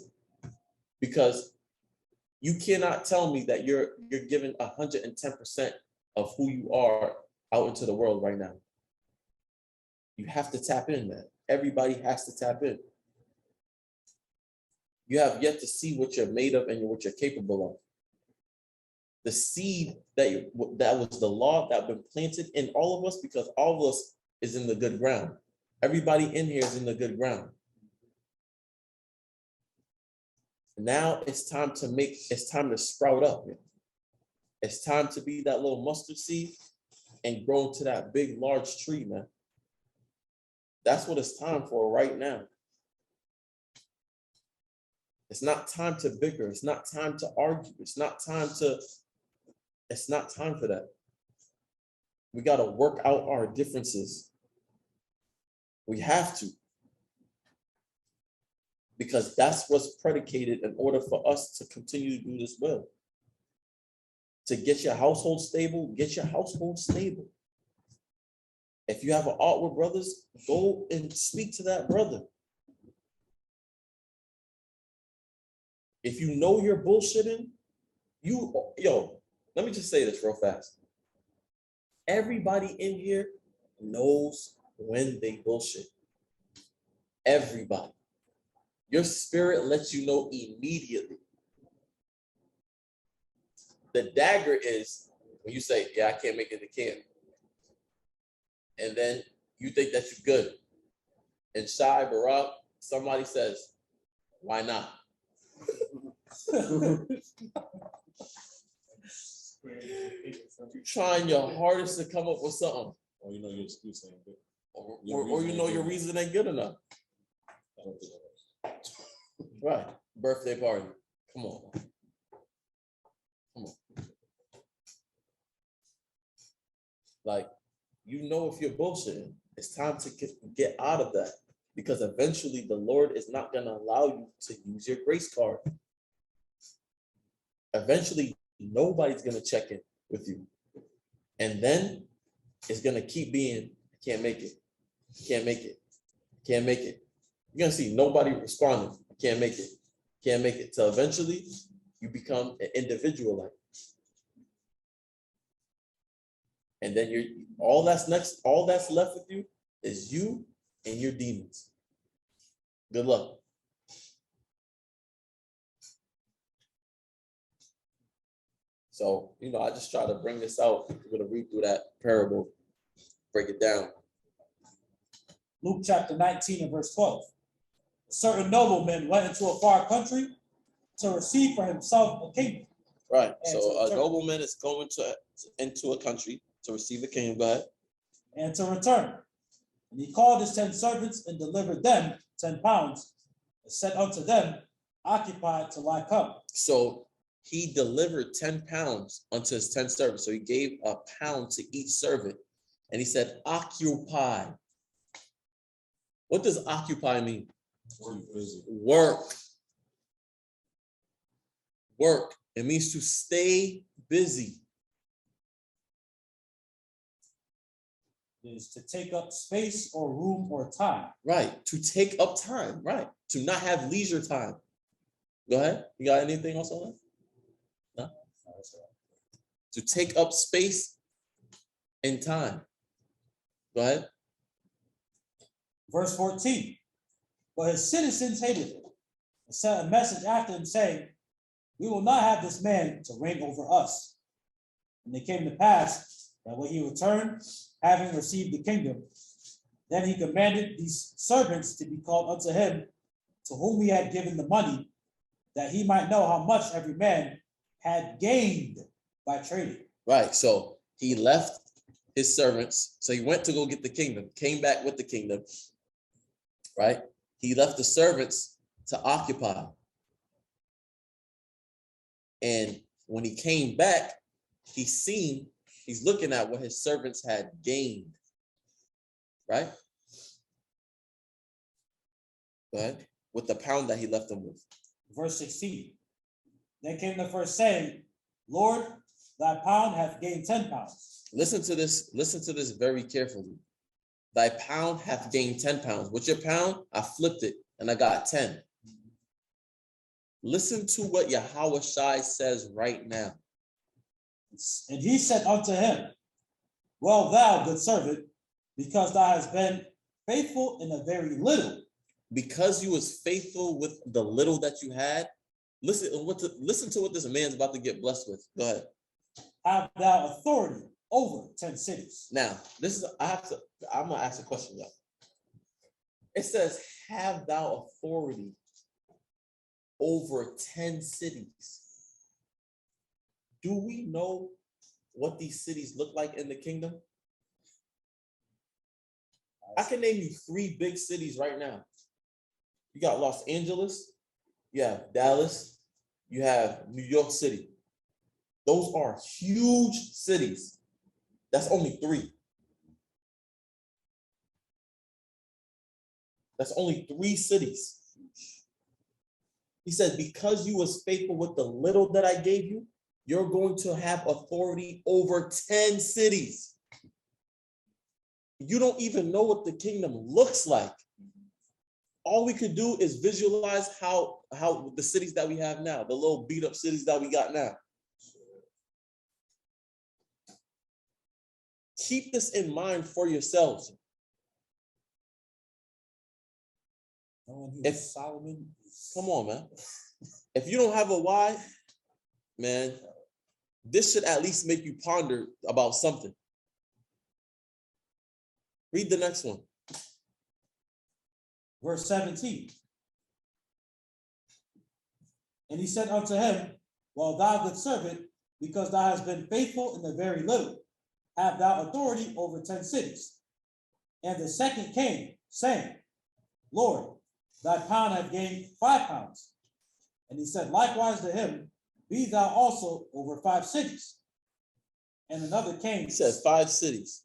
Because you cannot tell me that you're giving 110% of who you are out into the world right now. You have to tap in, man. Everybody has to tap in. You have yet to see what you're made of and what you're capable of. The seed that was the law that been planted in all of us, because all of us is in the good ground. Everybody in here is in the good ground. Now it's time to sprout up. Man. It's time to be that little mustard seed and grow into that big, large tree, man. That's what it's time for right now. It's not time to bicker. It's not time to argue. It's not time for that. We got to work out our differences. We have to. Because that's what's predicated in order for us to continue to do this well. To get your household stable, get your household stable. If you have an art with brothers, go and speak to that brother. If you know you're bullshitting, let me just say this real fast. Everybody in here knows when they bullshit. Everybody. Your spirit lets you know immediately. The dagger is when you say, yeah, I can't make it to camp. And then you think that you're good. And Shai, Barak, somebody says, Why not? You're trying your hardest to come up with something. Or you know your excuse ain't good. Or you know your reason ain't good enough. I don't think that was. Right. Birthday party. Come on. Come on. Like, you know, if you're bullshitting, it's time to get out of that, because eventually the Lord is not going to allow you to use your grace card. Eventually, nobody's going to check in with you. And then it's going to keep being, can't make it. Can't make it. Can't make it. You're going to see nobody responding. Can't make it. Can't make it. Till eventually you become an individual like. And then all that's left with you is you and your demons. Good luck. So, you know, I just try to bring this out. We're going to read through that parable, break it down. Luke chapter 19 and verse 12. A certain nobleman went into a far country to receive for himself a kingdom. Right. So a nobleman is going into a country to receive the kingdom. Go ahead. And to return. And he called his 10 servants and delivered them 10 pounds, and said unto them, occupy till I come. So he delivered 10 pounds unto his 10 servants. So he gave a pound to each servant. And he said, occupy. What does occupy mean? Work. Work. It means to stay busy. Is to take up space or room or time. Right. To take up time. Right. To not have leisure time. Go ahead. You got anything else on that? No? To take up space and time. Go ahead. Verse 14. But his citizens hated him and sent a message after him saying, we will not have this man to reign over us. And it came to pass that when he returned, having received the kingdom, then he commanded these servants to be called unto him, to whom he had given the money, that he might know how much every man had gained by trading. Right. So he left his servants. So he went to go get the kingdom, came back with the kingdom. Right. He left the servants to occupy. And when he came back, he's looking at what his servants had gained. Right? Go ahead. With the pound that he left them with. Verse 16. Then came the first saying, Lord, thy pound hath gained 10 pounds. Listen to this very carefully. Thy pound hath gained 10 pounds. What's your pound? I flipped it and I got 10. Listen to what YHWH says right now. And he said unto him, well, thou good servant, because thou hast been faithful in a very little. Because you was faithful with the little that you had. Listen to what this man's about to get blessed with. Go ahead. Have thou authority over 10 cities. Now, I'm gonna ask a question, y'all. It says, have thou authority over 10 cities. Do we know what these cities look like in the kingdom? I can name you 3 big cities right now. You got Los Angeles, you have Dallas, you have New York City. Those are huge cities. That's only 3. That's only 3 cities. He said, because you was faithful with the little that I gave you, you're going to have authority over 10 cities. You don't even know what the kingdom looks like. All we could do is visualize how the cities that we have now, the little beat up cities that we got now. Keep this in mind for yourselves. Come on, man. If you don't have a why, man, this should at least make you ponder about something. Read the next one. Verse 17. And he said unto him, well, thou good servant, because thou hast been faithful in the very little, have thou authority over 10 cities. And the second came, saying, Lord, thy pound hath gained 5 pounds. And he said likewise to him, be thou also over 5 cities. And another came. He said 5 cities.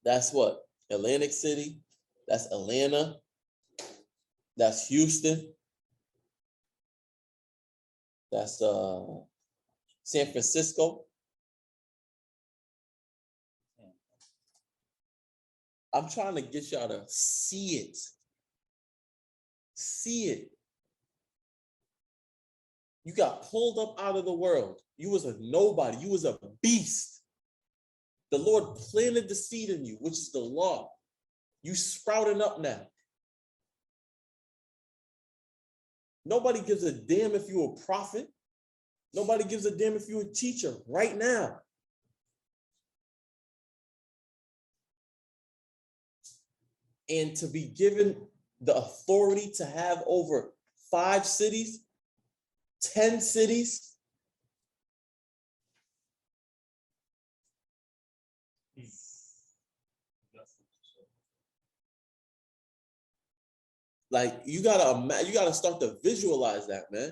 That's what? Atlantic City. That's Atlanta. That's Houston. That's San Francisco. I'm trying to get y'all to see it. See it. You got pulled up out of the world. You was a nobody. You was a beast. The Lord planted the seed in you, which is the law. You sprouting up now. Nobody gives a damn if you're a prophet. Nobody gives a damn if you're a teacher right now. And to be given the authority to have over 5 cities, 10 cities. Like you gotta start to visualize that, man.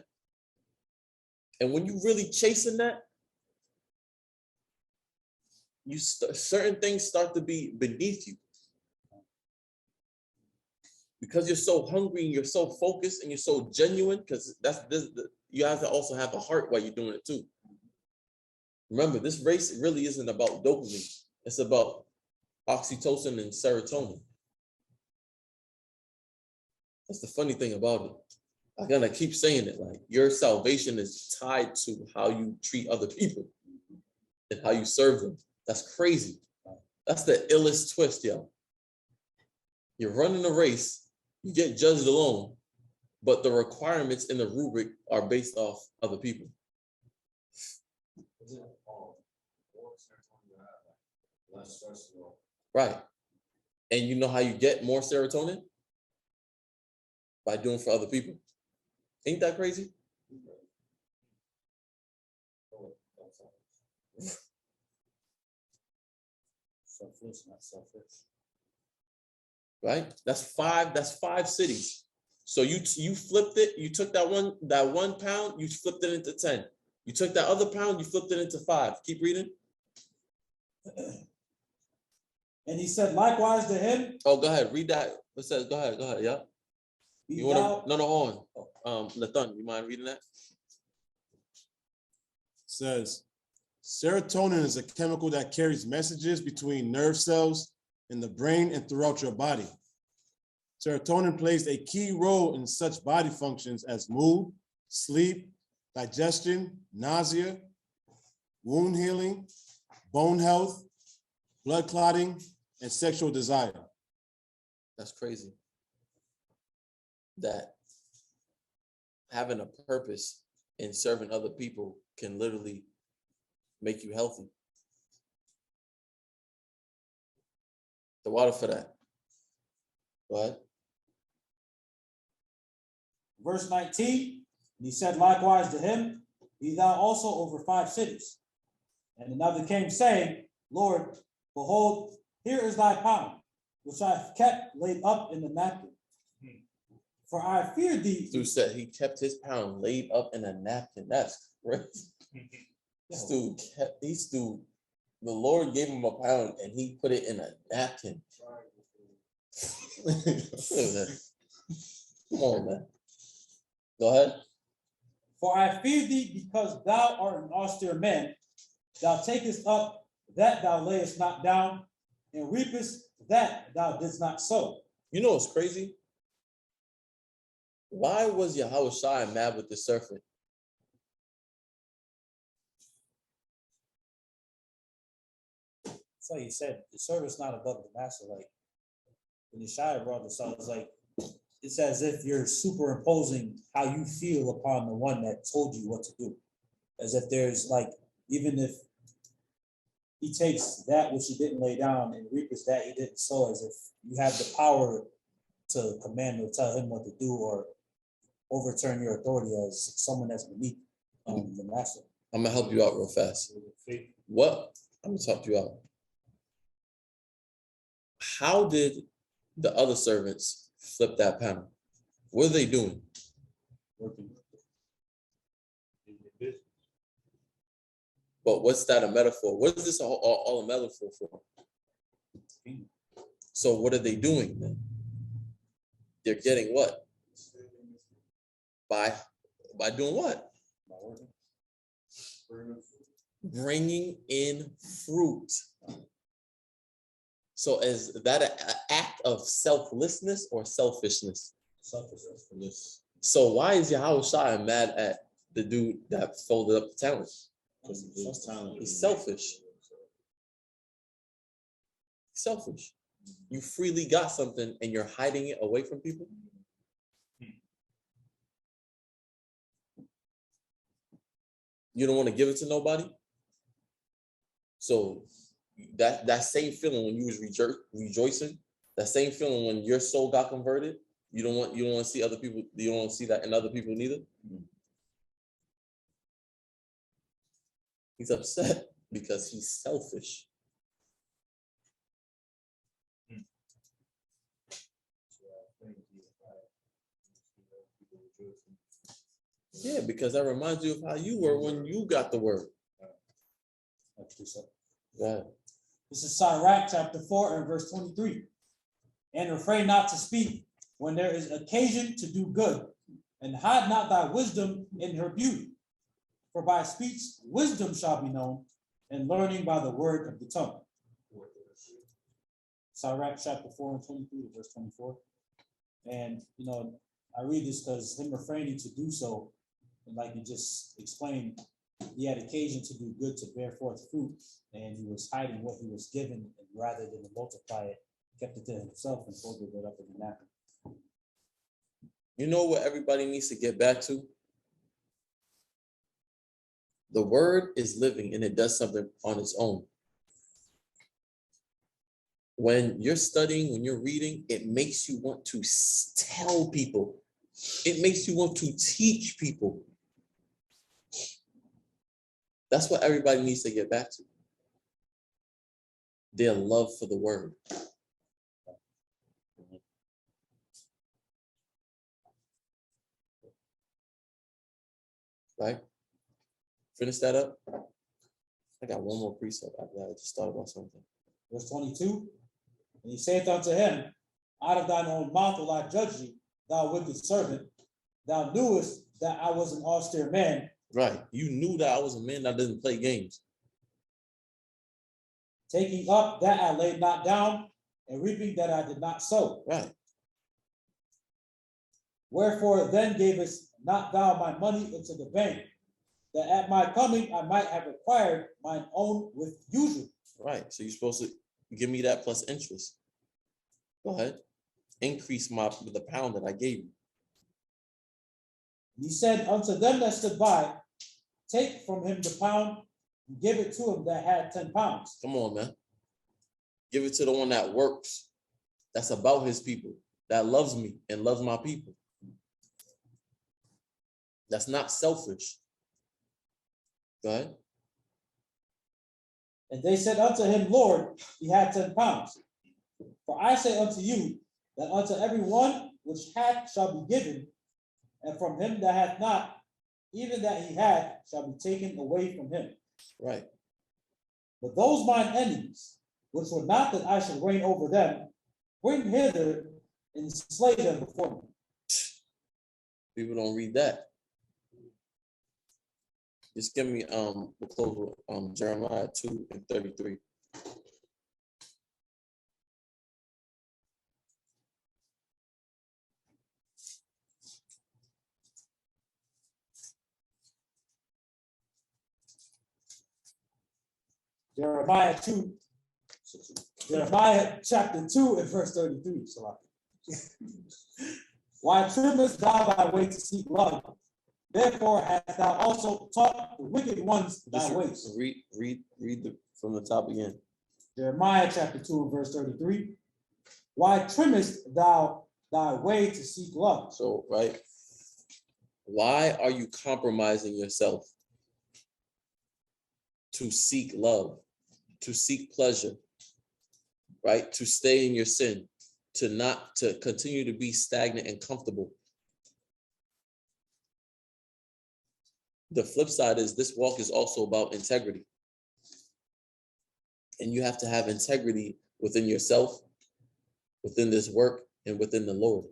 And when you really chasing that, certain things start to be beneath you. Because you're so hungry and you're so focused and you're so genuine, because you have to also have a heart while you're doing it too. Remember, this race really isn't about dopamine. It's about oxytocin and serotonin. That's the funny thing about it. I'm gonna keep saying it, like your salvation is tied to how you treat other people and how you serve them. That's crazy. That's the illest twist, yo. You're running a race. You get judged alone, but the requirements in the rubric are based off other people. Right. And you know how you get more serotonin? By doing for other people. Ain't that crazy? Selfless, not selfish. Right? That's 5 cities. So you flipped it, you took that 1 pound, you flipped it into 10. You took that other pound, you flipped it into 5. Keep reading. And he said likewise to him. Oh, go ahead, read that. It says, go ahead, yeah. You want to, hold on. Nathan, you mind reading that? Says, serotonin is a chemical that carries messages between nerve cells in the brain and throughout your body. Serotonin plays a key role in such body functions as mood, sleep, digestion, nausea, wound healing, bone health, blood clotting, and sexual desire. That's crazy. That having a purpose in serving other people can literally make you healthy. The water for that. Go ahead. Verse 19, and he said likewise to him, be thou also over 5 cities. And another came saying, Lord, behold, here is thy pound, which I have kept laid up in the napkin. For I fear thee. Dude said he kept his pound laid up in a napkin. That's crazy. This dude, the Lord gave him a pound and he put it in a napkin. Come on, man. Go ahead. For I fear thee because thou art an austere man. Thou takest up that thou layest not down, and reapest that thou didst not sow. You know what's crazy? Why was YHWH mad with the serpent? So he said, the servant's not above the master. Like when Yeshaya brought this up, it's like it's as if you're superimposing how you feel upon the one that told you what to do. As if there's like, even if he takes that which he didn't lay down and reaps that he didn't sow, as if you have the power to command or tell him what to do, or overturn your authority as someone that's beneath the master. I'm gonna help you out real fast. What? I'm gonna talk you out. How did the other servants flip that panel? What are they doing? Working. But what's that a metaphor? What is this all a metaphor for? So what are they doing then? They're getting what? By doing what? By working. Bringing in fruit. So is that an act of selflessness or selfishness? Selfishness. So why is YHWH mad at the dude that folded up the talents? Because He's selfish. Selfish. You freely got something and you're hiding it away from people. You don't want to give it to nobody. So that same feeling when you was rejoicing, that same feeling when your soul got converted, you don't want to see other people. You don't want to see that in other people neither. He's upset because he's selfish. Yeah, because that reminds you of how you were when you got the word. Go ahead. This is Sirach chapter 4 and verse 23. And refrain not to speak when there is occasion to do good, and hide not thy wisdom in her beauty. For by speech wisdom shall be known, and learning by the word of the tongue. Sirach chapter 4 and 23 verse 24. And I read this because him refraining to do so, and like you just explained, he had occasion to do good, to bear forth fruit, and he was hiding what he was given, and rather than to multiply it, kept it to himself and folded it up in the napkin. You know what everybody needs to get back to? The word is living and it does something on its own. When you're studying, when you're reading, it makes you want to tell people. It makes you want to teach people. That's what everybody needs to get back to. Their love for the word. Right? Finish that up. I got one more precept after that. I just thought about something. Verse 22. And he saith unto him, out of thine own mouth will I judge thee, thou wicked servant. Thou knewest that I was an austere man. Right. You knew that I was a man that didn't play games. Taking up that I laid not down, and reaping that I did not sow. Right. Wherefore then gavest not thou my money into the bank, that at my coming I might have acquired mine own with usury. Right. So you're supposed to give me that plus interest. Go ahead. Increase the pound that I gave you. He said unto them that stood by, take from him the pound and give it to him that had 10 pounds. Come on, man. Give it to the one that works. That's about his people. That loves me and loves my people. That's not selfish. Go ahead. And they said unto him, Lord, he had 10 pounds. For I say unto you, that unto every one which hath shall be given, and from him that hath not, even that he had, shall be taken away from him. Right. But those mine enemies, which were not that I should reign over them, bring hither and slay them before me. People don't read that. Just give me we'll close with Jeremiah 2 and 33. Jeremiah chapter 2 and verse 33. Why trimmest thou thy way to seek love? Therefore hast thou also taught the wicked ones thy ways. Read from the top again. Jeremiah chapter 2 and verse 33. Why trimmest thou thy way to seek love? So, right, Why are you compromising yourself to seek love, to seek pleasure, right? To stay in your sin, to continue to be stagnant and comfortable. The flip side is this walk is also about integrity. And you have to have integrity within yourself, within this work, and within the Lord.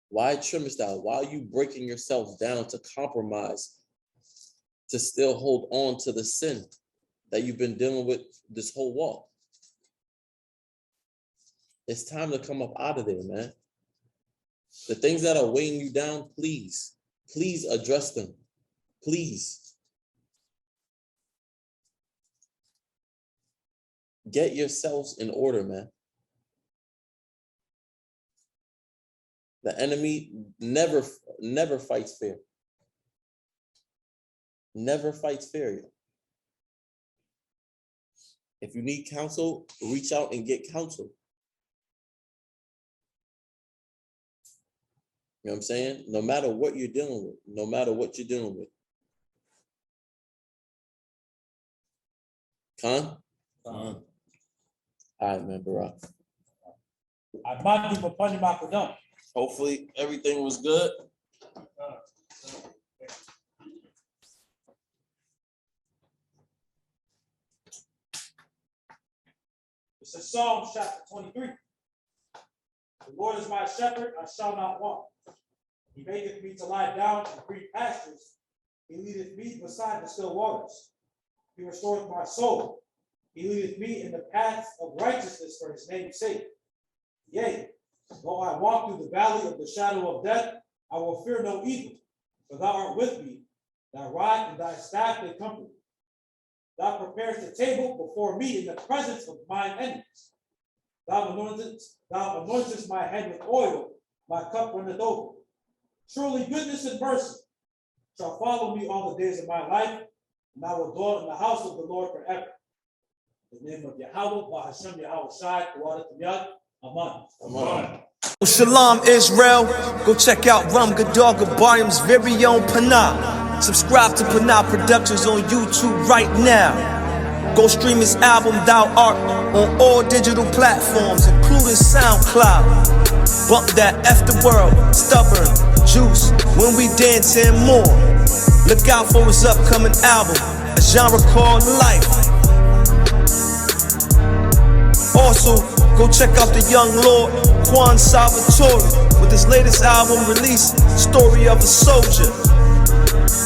Why trimmest thou? Why are you breaking yourself down to compromise, to still hold on to the sin that you've been dealing with this whole walk? It's time to come up out of there, man. The things that are weighing you down, please address them. Please. Get yourselves in order, man. The enemy never fights fair. Never fights fair. If you need counsel, reach out and get counsel. You know what I'm saying? No matter what you're dealing with, no matter what you're dealing with. Khan? All right, man, Barak. Hopefully everything was good. This is Psalm chapter 23. The Lord is my shepherd, I shall not want. He maketh me to lie down in green pastures. He leadeth me beside the still waters. He restoreth my soul. He leadeth me in the paths of righteousness for his name's sake. Yea, though I walk through the valley of the shadow of death, I will fear no evil, for thou art with me. Thy rod and thy staff they comfort me. Thou preparest the table before me in the presence of mine enemies. Thou anointest my head with oil, my cup runneth over. Surely goodness and mercy shall follow me all the days of my life, and I will dwell in the house of the Lord forever. In the name of YHWH, YHWH, Amen. Amen. Shalom, Israel. Go check out Gadal, Gabaryam's very own Panah. Subscribe to Panah Productions on YouTube right now. Go stream his album, Thou Art, on all digital platforms, including SoundCloud. Bump that F the world, stubborn, juice, when we dance and more. Look out for his upcoming album, a genre called Life. Also, go check out the young Lord, QUON SALVATORE, with his latest album release, Story of a Soldier.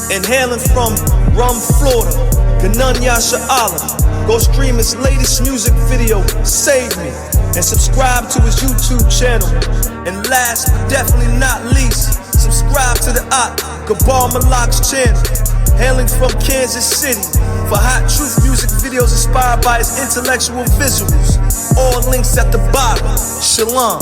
And hailing from Florida, GANAN YASHARAHLA. Go stream his latest music video, Save Me, and subscribe to his YouTube channel. And last but definitely not least, subscribe to the GABAR MALAK's channel, hailing from Kansas City, for hot truth music videos inspired by his intellectual visuals. All links at the bottom. Shalom.